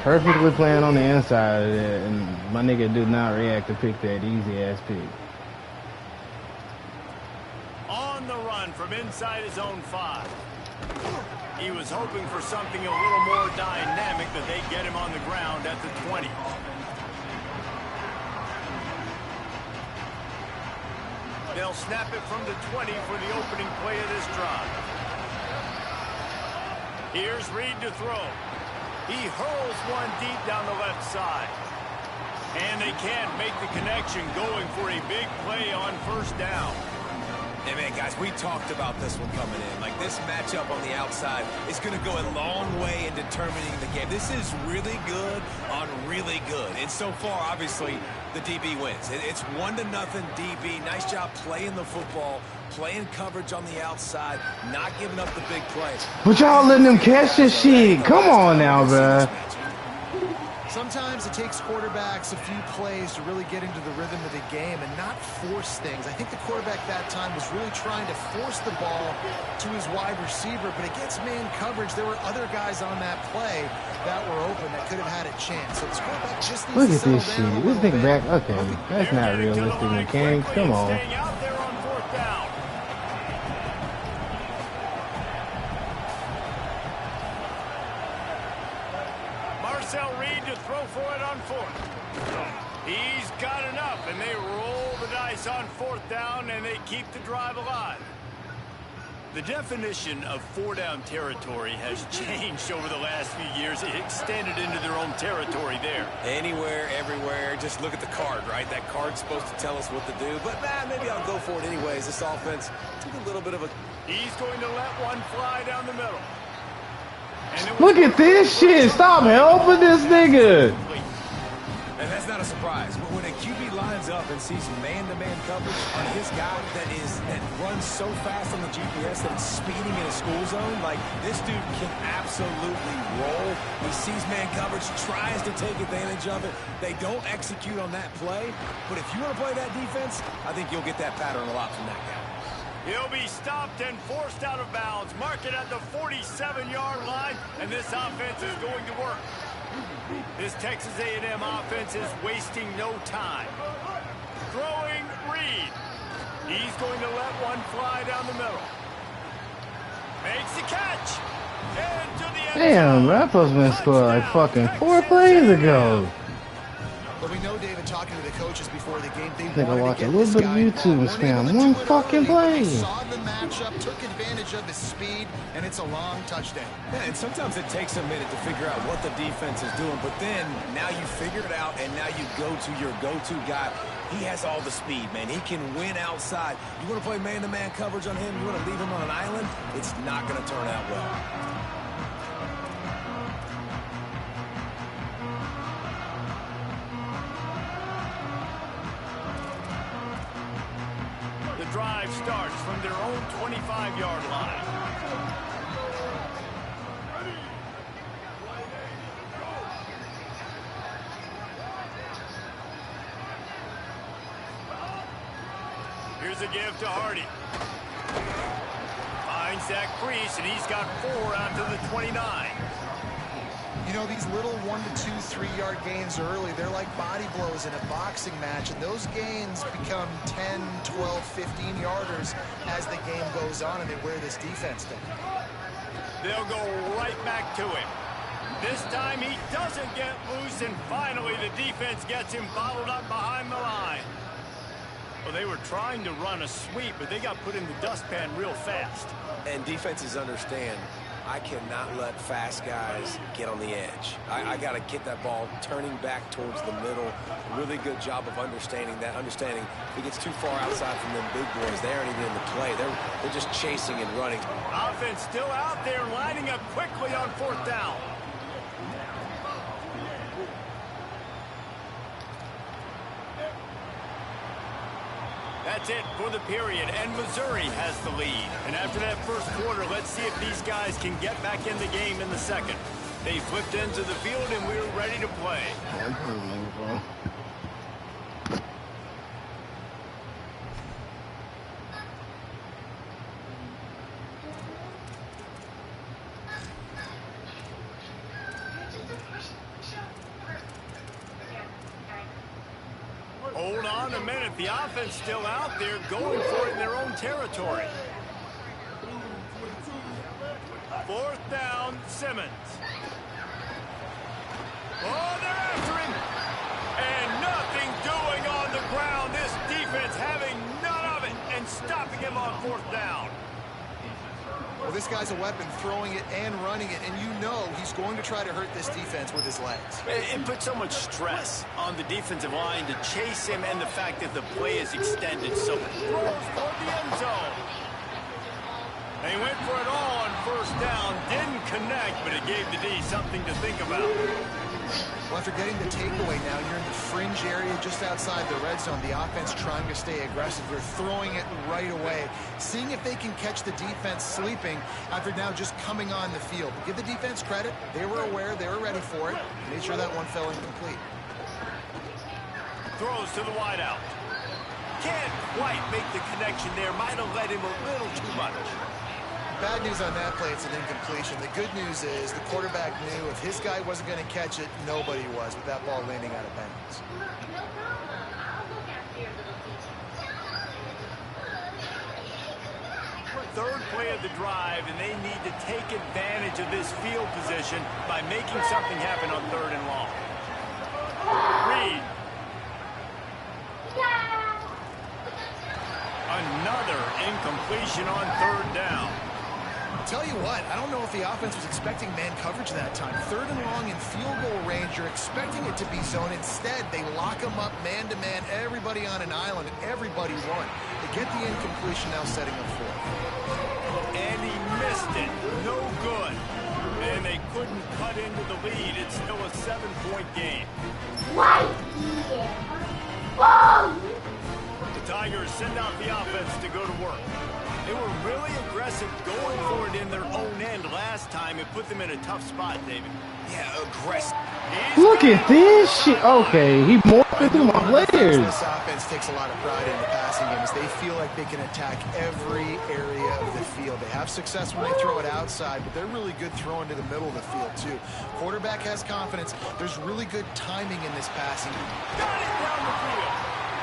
Speaker 7: Perfectly playing on the inside of that, and my nigga did not react to pick that easy-ass pick.
Speaker 1: On the run from inside his own 5. He was hoping for something a little more dynamic, that they get him on the ground at the 20. They'll snap it from the 20 for the opening play of this drive. Here's Reed to throw. He hurls one deep down the left side. And they can't make the connection, going for a big play on first down.
Speaker 3: Hey, man, guys, we talked about this one coming in. Like, this matchup on the outside is going to go a long way in determining the game. This is really good on really good. And so far, obviously, the DB wins. It's 1-0 DB. Nice job playing the football, playing coverage on the outside, not giving up the big play.
Speaker 7: But y'all letting them catch this shit. Come on now, bruh.
Speaker 4: Sometimes it takes quarterbacks a few plays to really get into the rhythm of the game and not force things. I think the quarterback that time was really trying to force the ball to his wide receiver, but against man coverage, there were other guys on that play that were open that could have had a chance. So this quarterback just needs
Speaker 7: Look
Speaker 4: to
Speaker 7: at
Speaker 4: settle
Speaker 7: this
Speaker 4: down
Speaker 7: shit.
Speaker 4: a
Speaker 7: This
Speaker 4: little
Speaker 7: nigga
Speaker 4: bit.
Speaker 7: back. Okay, that's not realistic mechanics. Come on.
Speaker 1: Staying out there on 4th down. Marcel Reed to throw for it on 4th. He's got enough, and they roll the dice on 4th down, and they keep the drive alive. The definition of 4-down territory has changed over the last few years. It extended into their own territory there.
Speaker 3: Anywhere, everywhere, just look at the card, right? That card's supposed to tell us what to do, but maybe I'll go for it anyways. This offense took a little bit of a...
Speaker 1: He's going to let one fly down the middle.
Speaker 7: Look at this shit. Stop helping this nigga.
Speaker 3: And that's not a surprise. When a QB lines up and sees man-to-man coverage on his guy that runs so fast on the GPS that it's speeding in a school zone, like, this dude can absolutely roll. He sees man coverage, tries to take advantage of it. They don't execute on that play. But if you want to play that defense, I think you'll get that pattern a lot from that guy.
Speaker 1: He'll be stopped and forced out of bounds. Mark it at the 47-yard line, and this offense is going to work. This Texas A&M offense is wasting no time. Throwing Reed. He's going to let one fly down the middle. Makes the catch. Into the end
Speaker 7: Damn,
Speaker 1: zone.
Speaker 7: bro. That supposed to been scored like fucking 4 plays ago.
Speaker 4: But we know, David, talking to the coaches before the game, they
Speaker 7: Nigga
Speaker 4: wanted
Speaker 7: watch
Speaker 4: to
Speaker 7: a
Speaker 4: get
Speaker 7: little
Speaker 4: this
Speaker 7: bit of
Speaker 4: guy
Speaker 7: YouTube and
Speaker 4: involved.
Speaker 7: spam
Speaker 4: Weren't able to
Speaker 7: one
Speaker 4: do it
Speaker 7: fucking
Speaker 4: early, but they
Speaker 7: play.
Speaker 4: saw the matchup, took advantage of his speed, and it's a long touchdown.
Speaker 3: Yeah, and sometimes it takes a minute to figure out what the defense is doing, but then now you figure it out, and now you go to your go-to guy. He has all the speed, man. He can win outside. You want to play man-to-man coverage on him? You want to leave him on an island? It's not going to turn out well.
Speaker 1: The drive starts from their own 25-yard line. Here's a give to Hardy. Finds that crease, and he's got 4 out to the 29.
Speaker 4: You know, these little 1 to 2, 3-yard gains early, they're like body blows in a boxing match, and those gains become 10, 12, 15-yarders as the game goes on, and they wear this defense down.
Speaker 1: They'll go right back to him. This time he doesn't get loose, and finally the defense gets him bottled up behind the line. Well, they were trying to run a sweep, but they got put in the dustpan real fast.
Speaker 3: And defenses understand, I cannot let fast guys get on the edge. I got to get that ball turning back towards the middle. Really good job of understanding that. Understanding if he gets too far outside from them big boys, they aren't even in the play. They're just chasing and running.
Speaker 1: Offense still out there, lining up quickly on 4th down. That's it for the period, and Missouri has the lead. And after that first quarter, let's see if these guys can get back in the game in the second. They flipped into the field, and we're ready to play. Hold on a minute. The offense still out there going for it in their own territory. 4th down, Simmons. Oh, they're after him. And nothing doing on the ground. This defense having none of it and stopping him on 4th down.
Speaker 4: Well, this guy's a weapon, throwing it and running it, and you know he's going to try to hurt this defense with his legs.
Speaker 1: It puts so much stress on the defensive line to chase him, and the fact that the play is extended, so throws toward the end zone. They went for it all on first down, didn't connect, but it gave the D something to think about.
Speaker 4: Well, after getting the takeaway now, you're in the fringe area just outside the red zone. The offense trying to stay aggressive. They're throwing it right away, seeing if they can catch the defense sleeping after now just coming on the field. But give the defense credit. They were aware. They were ready for it. Made sure that one fell incomplete.
Speaker 1: Throws to the wideout. Can't quite make the connection there. Might have led him a little too much.
Speaker 4: Bad news on that play, it's an incompletion. The good news is the quarterback knew if his guy wasn't going to catch it, nobody was with that ball landing out of bounds.
Speaker 9: No problem. I'll look after your little teacher.
Speaker 1: Third play of the drive, and they need to take advantage of this field position by making something happen on 3rd and long. Reed. Another incompletion on 3rd down.
Speaker 4: Tell you what, I don't know if the offense was expecting man coverage that time. 3rd and long in field goal range, you're expecting it to be zone. Instead, they lock them up man-to-man, everybody on an island, and everybody won. They get the incompletion, now setting up 4th.
Speaker 1: And he missed it. No good. And they couldn't cut into the lead. It's still a 7-point game. The Tigers send out the offense to go to work. They were really aggressive going for it in their own end last time. It put them in a tough spot, David.
Speaker 3: Yeah, aggressive.
Speaker 7: Look at this shit. Okay, he morphed through my players.
Speaker 4: This offense takes a lot of pride in the passing game as they feel like they can attack every area of the field. They have success when they throw it outside, but they're really good throwing to the middle of the field, too. Quarterback has confidence. There's really good timing in this passing game.
Speaker 1: Got it down the field.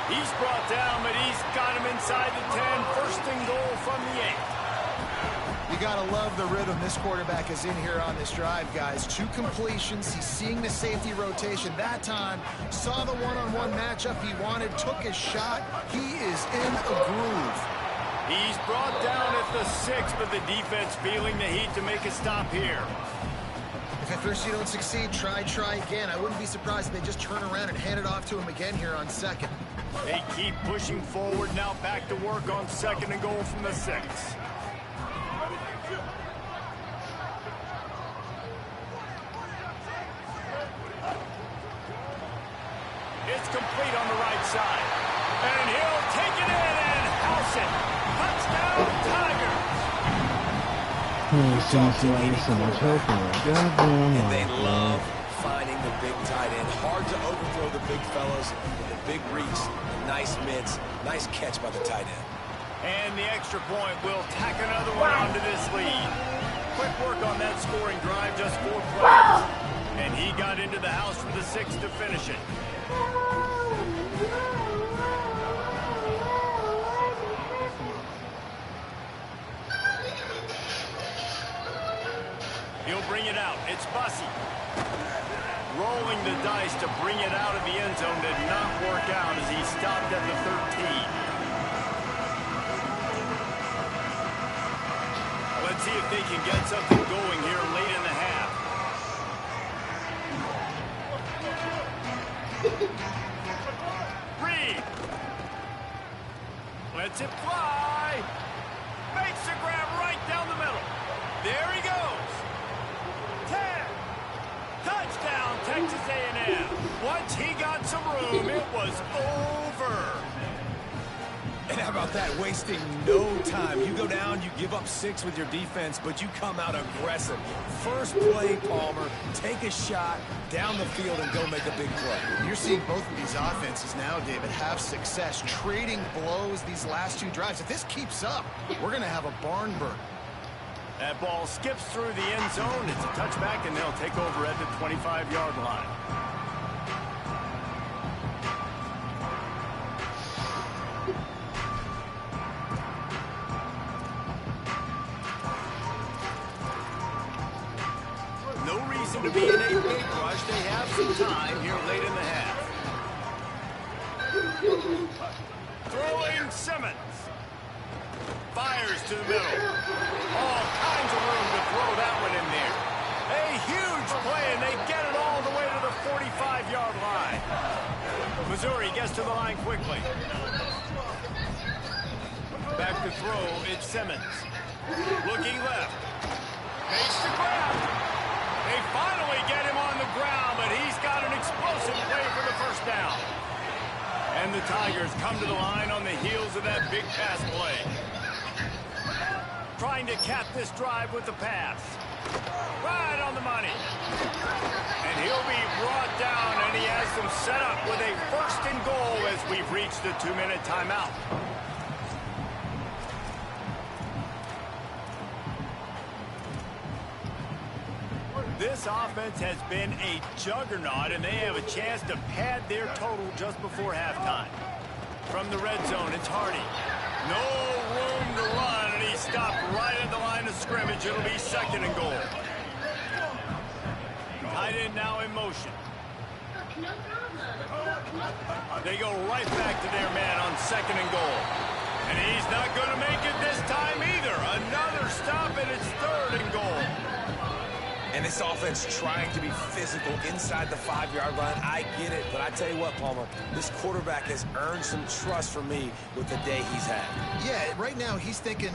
Speaker 1: He's brought down, but he's got him inside the 10. First and goal from the 8.
Speaker 4: You gotta love the rhythm this quarterback is in here on this drive, guys. 2 completions. He's seeing the safety rotation. That time, saw the one-on-one matchup he wanted, took his shot. He is in a groove.
Speaker 1: He's brought down at the 6, but the defense feeling the heat to make a stop here.
Speaker 4: If at first you don't succeed, try again. I wouldn't be surprised if they just turn around and hand it off to him again here on 2nd.
Speaker 1: They keep pushing forward, now back to work on 2nd and goal from the 6. It's complete on the right side. And he'll take it in and house it. Touchdown, Tigers.
Speaker 7: So much help.
Speaker 3: And they love finding the big tight end. Hard to overthrow the big fellas with the big reach, nice mitts, nice catch by the tight end.
Speaker 1: And the extra point will tack another one onto this lead. Quick work on that scoring drive, just 4 plays. And he got into the house for the 6 to finish it. He'll bring it out. It's Bussey. Rolling the dice to bring it out of the end zone did not work out as he stopped at the 13. Let's see if they can get something going here late in the half. Reed. Lets it fly. Makes the grab right down the middle. There he goes. 10. Touchdown, Texas A&M. Once he got some room, it was over.
Speaker 3: And how about that? Wasting no time. You go down, you give up 6 with your defense, but you come out aggressive. First play, Palmer, take a shot down the field and go make a big play.
Speaker 4: You're seeing both of these offenses now, David, have success trading blows these last 2 drives. If this keeps up, we're going to have a barn burner.
Speaker 1: That ball skips through the end zone. It's a touchback, and they'll take over at the 25-yard line. No reason to be in a big rush. They have some time here late in the half. Throwing Simmons. Fires to the middle. All kinds of room to throw that one in there. A huge play, and they get it all the way to the 45-yard line. Missouri gets to the line quickly. Back to throw, it's Simmons. Looking left. Makes the grab. They finally get him on the ground, but he's got an explosive play for the first down. And the Tigers come to the line on the heels of that big pass play. Trying to cap this drive with the pass. Right on the money. And he'll be brought down, and he has them set up with a 1st and goal as we've reached the 2-minute timeout. This offense has been a juggernaut, and they have a chance to pad their total just before halftime. From the red zone, it's Hardy. No room to run, and he stopped right at the line of scrimmage. It'll be 2nd and goal. Tight end now in motion. They go right back to their man on 2nd and goal. And he's not going to make it this time either. Another stop, and it's 3rd and goal.
Speaker 3: And this offense trying to be physical inside the 5-yard line. I get it, but I tell you what, Palmer, this quarterback has earned some trust from me with the day he's had.
Speaker 4: Yeah, right now he's thinking,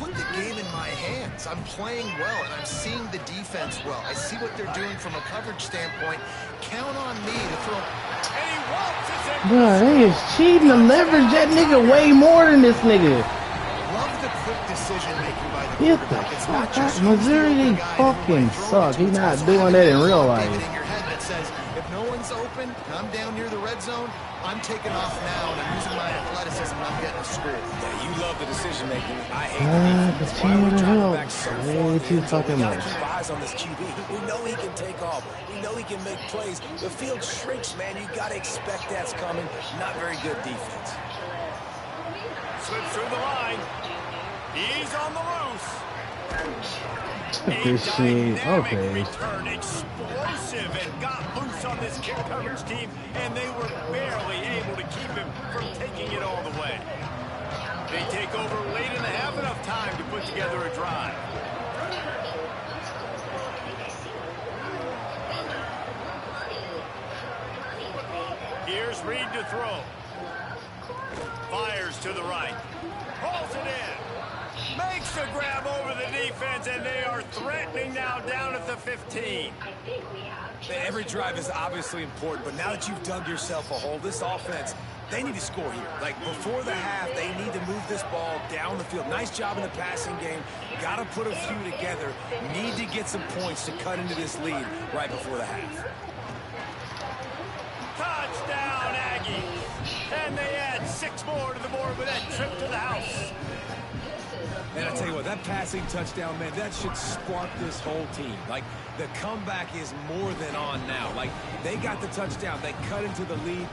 Speaker 4: put the game in my hands. I'm playing well, and I'm seeing the defense well. I see what they're doing from a coverage standpoint. Count on me to throw.
Speaker 1: And he walks it.
Speaker 7: Bro, they is cheating to leverage that nigga way more than this nigga.
Speaker 4: Love the quick decision making by the
Speaker 7: Get the
Speaker 4: quarterback. It's
Speaker 7: fuck
Speaker 4: not just
Speaker 7: out. Missouri, they fucking suck. He's not doing that in real life.
Speaker 4: In your head that says, if no one's open, and I'm down near the red zone, I'm taking off now, and I'm using my athleticism, and I'm getting screwed.
Speaker 3: Yeah, you love the decision making. I hate the defense. Why are we driving back so far?
Speaker 7: Way too fucking
Speaker 3: We gotta
Speaker 7: much.
Speaker 3: keep eyes on this QB. We know he can take off. We know he can make plays. The field shrinks, man. You got to expect that's coming. Not very good defense.
Speaker 1: Slips through the line. He's on the loose.
Speaker 7: This shit, okay.
Speaker 1: Return, explosive, and got loose on this kick coverage team, and they were barely able to keep him from taking it all the way. They take over late in the half, enough time to put together a drive. Here's Reed to throw. Fires to the right. Pulls it in. Makes the grab over the defense, and they are threatening now down at the 15.
Speaker 3: Man, every drive is obviously important, but now that you've dug yourself a hole, this offense, they need to score here. Like, before the half, they need to move this ball down the field. Nice job in the passing game. Got to put a few together. Need to get some points to cut into this lead right before the half.
Speaker 1: Touchdown, Aggies. And they add 6 more to the board with that trip to the house.
Speaker 3: And I tell you what, that passing touchdown, man, that should spark this whole team. Like, the comeback is more than on now. Like, they got the touchdown. They cut into the lead.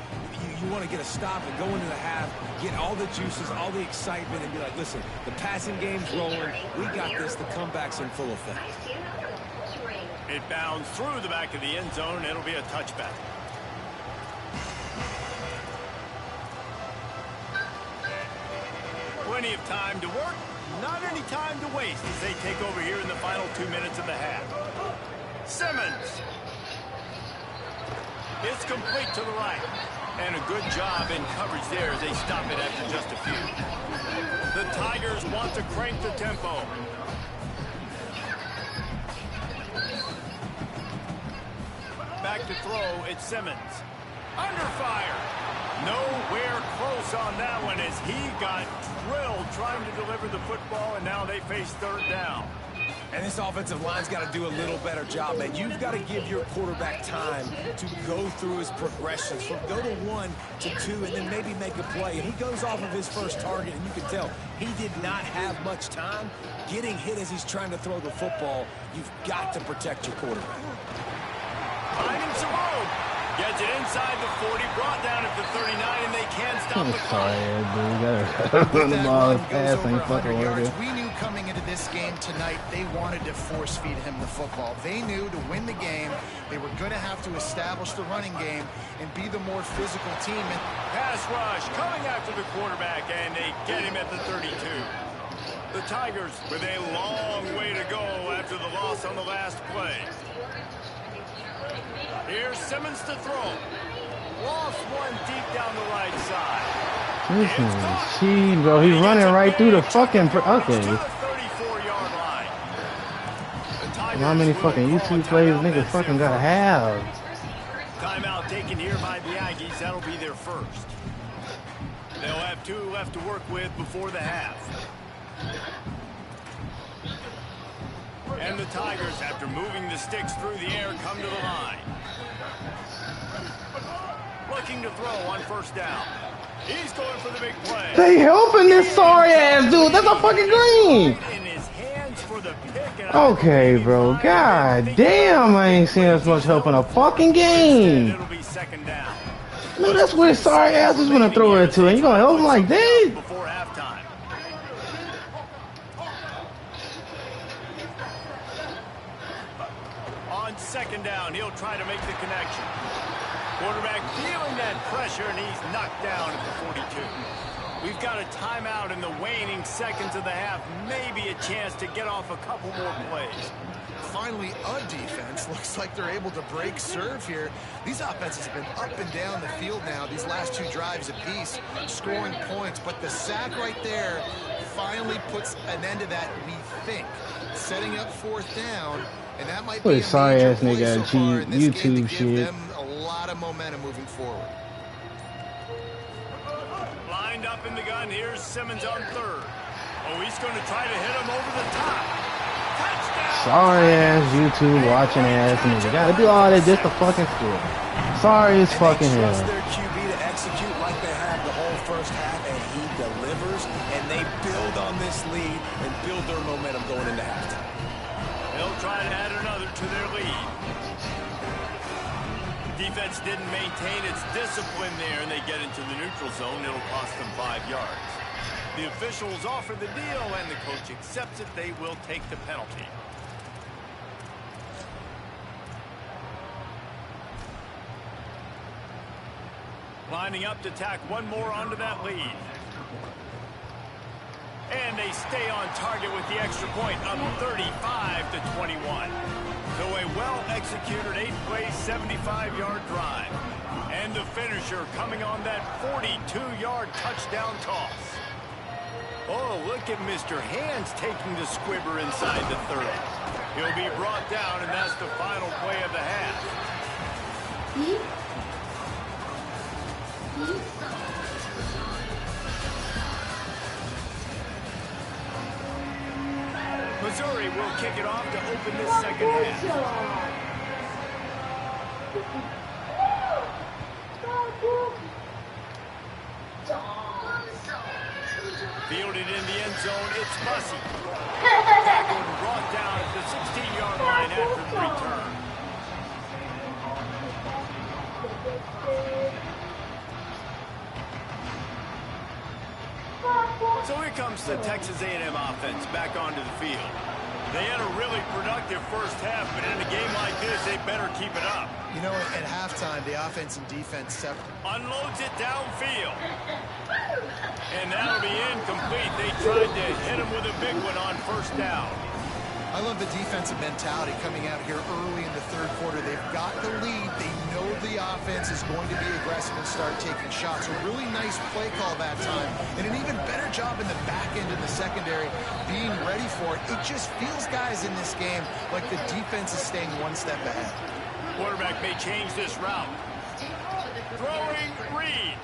Speaker 3: You want to get a stop and go into the half, get all the juices, all the excitement, and be like, listen, the passing game's rolling. We got this. The comeback's in full effect.
Speaker 1: It bounds through the back of the end zone. It'll be a touchback. Plenty of time to work. Not any time to waste as they take over here in the final 2 minutes of the half. Simmons. It's complete to the right. And a good job in coverage there as they stop it after just a few. The Tigers want to crank the tempo. Back to throw, it's Simmons. Under fire. Nowhere close on that one as he got drilled trying to deliver the football, and now they face 3rd down.
Speaker 3: And this offensive line's got to do a little better job, man. You've got to give your quarterback time to go through his progressions, from go to 1 to 2, and then maybe make a play. And he goes off of his first target, and you can tell he did not have much time getting hit as he's trying to throw the football. You've got to protect your quarterback.
Speaker 1: Finding some room. Gets it inside the 40, brought down at the 39, and they can't stop
Speaker 7: I'm
Speaker 1: the
Speaker 7: sorry,
Speaker 1: clock.
Speaker 7: dude. Gotta run the ball as fast.
Speaker 4: Over
Speaker 7: Ain't fucking
Speaker 4: 100
Speaker 7: worth
Speaker 4: yards.
Speaker 7: it.
Speaker 4: We knew coming into this game tonight they wanted to force feed him the football. They knew to win the game they were going to have to establish the running game and be the more physical team. And
Speaker 1: Pass rush coming after the quarterback, and they get him at the 32. The Tigers with a long way to go after the loss on the last play. Here's Simmons to throw. Lost one deep down the right side.
Speaker 7: This is cheating, bro. He's running right through the fucking... Okay. How many fucking YouTube plays niggas fucking gotta have?
Speaker 1: Timeout taken here by the Aggies. That'll be their first. They'll have 2 left to work with before the half. And the Tigers, after moving the sticks through the air, come to the line. Looking to throw on first down. He's going for the big play.
Speaker 7: They helping this sorry ass dude. That's a fucking green. Okay, bro. God damn, I ain't seen as much help in a fucking game. No, that's where his sorry ass is gonna throw it to, and you gonna help him like that?
Speaker 1: Before halftime. On second down, he'll try to make the connection. Quarterback feeling that pressure, and he's knocked down at the 42. We've got a timeout in the waning seconds of the half. Maybe a chance to get off a couple more plays.
Speaker 4: Finally, a defense. Looks like they're able to break serve here. These offenses have been up and down the field now, these last 2 drives apiece, scoring points. But the sack right there finally puts an end to that, we think. Setting up 4th down, and that might be a
Speaker 7: sorry
Speaker 4: major
Speaker 7: ass
Speaker 4: play
Speaker 7: nigga
Speaker 4: so
Speaker 7: at
Speaker 4: far in this game to
Speaker 7: YouTube
Speaker 4: give
Speaker 7: shit.
Speaker 4: them a lot of momentum moving forward.
Speaker 1: Lined up in the gun. Here's Simmons on 3rd. Oh, he's going to try to hit him over the top. Touchdown!
Speaker 7: Sorry ass YouTube watching ass nigga. Gotta do all that just to fucking score. Sorry as fucking hell.
Speaker 3: They trust their QB to execute like they have the whole first half, and he delivers, and they build on this lead and build their momentum going into halftime.
Speaker 1: They'll try to add another to their lead. Defense didn't maintain its discipline there, and they get into the neutral zone. It'll cost them 5 yards. The officials offer the deal, and the coach accepts it. They will take the penalty. Lining up to tack one more onto that lead. And they stay on target with the extra point, up 35-21. So a well-executed 8-play, 75-yard drive. And the finisher coming on that 42-yard touchdown toss. Oh, look at Mr. Hands taking the squibber inside the 30. He'll be brought down, and that's the final play of the half. Missouri will kick it off to open this second half. Fielded in the end zone, it's Bussey. Tackled and brought down at the 16-yard line after the return. So here comes the Texas A&M offense back onto the field. They had a really productive first half, but in a game like this, they better keep it up.
Speaker 4: You know, at halftime, the offense and defense separate.
Speaker 1: Unloads it downfield. And that'll be incomplete. They tried to hit him with a big one on first down.
Speaker 4: I love the defensive mentality coming out here early in the 3rd quarter. They've got the lead. They know the offense is going to be aggressive and start taking shots. A really nice play call that time. And an even better job in the back end in the secondary being ready for it. It just feels, guys, in this game like the defense is staying one step ahead.
Speaker 1: Quarterback may change this route. Throwing Reed.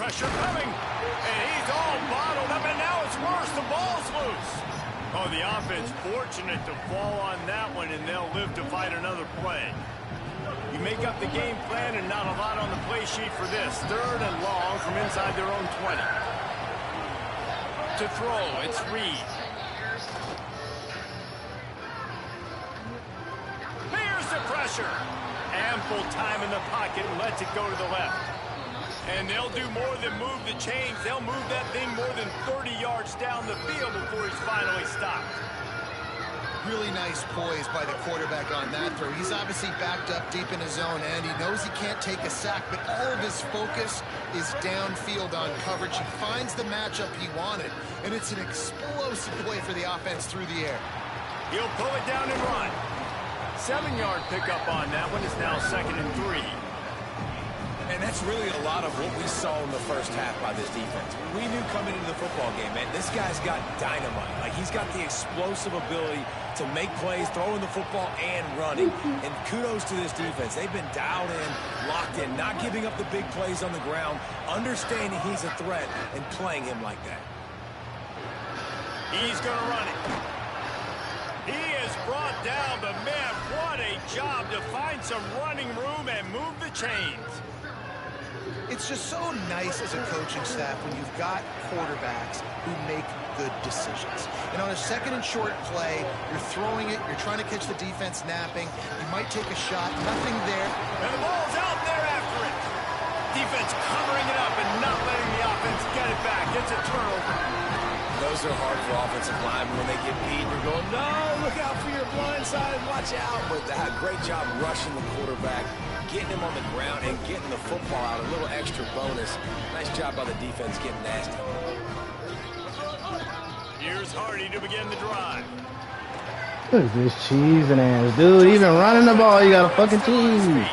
Speaker 1: Pressure coming. And he's all bottled up, and now it's worse. The ball's loose. Oh, the offense fortunate to fall on that one, and they'll live to fight another play. You make up the game plan, and not a lot on the play sheet for this. 3rd and long from inside their own 20. To throw, it's Reed. Here's the pressure. Ample time in the pocket, and lets it go to the left. And they'll do more than move the chains. They'll move that thing more than 30 yards down the field before he's finally stopped.
Speaker 4: Really nice poise by the quarterback on that throw. He's obviously backed up deep in his zone end. He knows he can't take a sack, but all of his focus is downfield on coverage. He finds the matchup he wanted, and it's an explosive play for the offense through the air.
Speaker 1: He'll pull it down and run. 7-yard pickup on that one. Is now 2nd and 3.
Speaker 3: And that's really a lot of what we saw in the first half by this defense. We knew coming into the football game, man, this guy's got dynamite. Like, he's got the explosive ability to make plays, throwing the football and running. And kudos to this defense. They've been dialed in, locked in, not giving up the big plays on the ground, understanding he's a threat, and playing him like that.
Speaker 1: He's going to run it. He is brought down, but man, what a job to find some running room and move the chains.
Speaker 4: It's just so nice as a coaching staff when you've got quarterbacks who make good decisions. And on a 2nd and short play, you're throwing it, you're trying to catch the defense napping, you might take a shot, nothing there.
Speaker 1: And the ball's out there after it. Defense covering it up and not letting the offense get it back. It's a turnover.
Speaker 3: Those are hard for offensive linemen when they get beat. You're going, no, look out for your blind side, watch out. But great job rushing the quarterback, getting him on the ground, and getting the football out. A little extra bonus. Nice job by the defense getting nasty.
Speaker 1: Here's Hardy to begin the drive.
Speaker 7: Look at this cheesing ass dude. Even running the ball, you got a fucking cheese.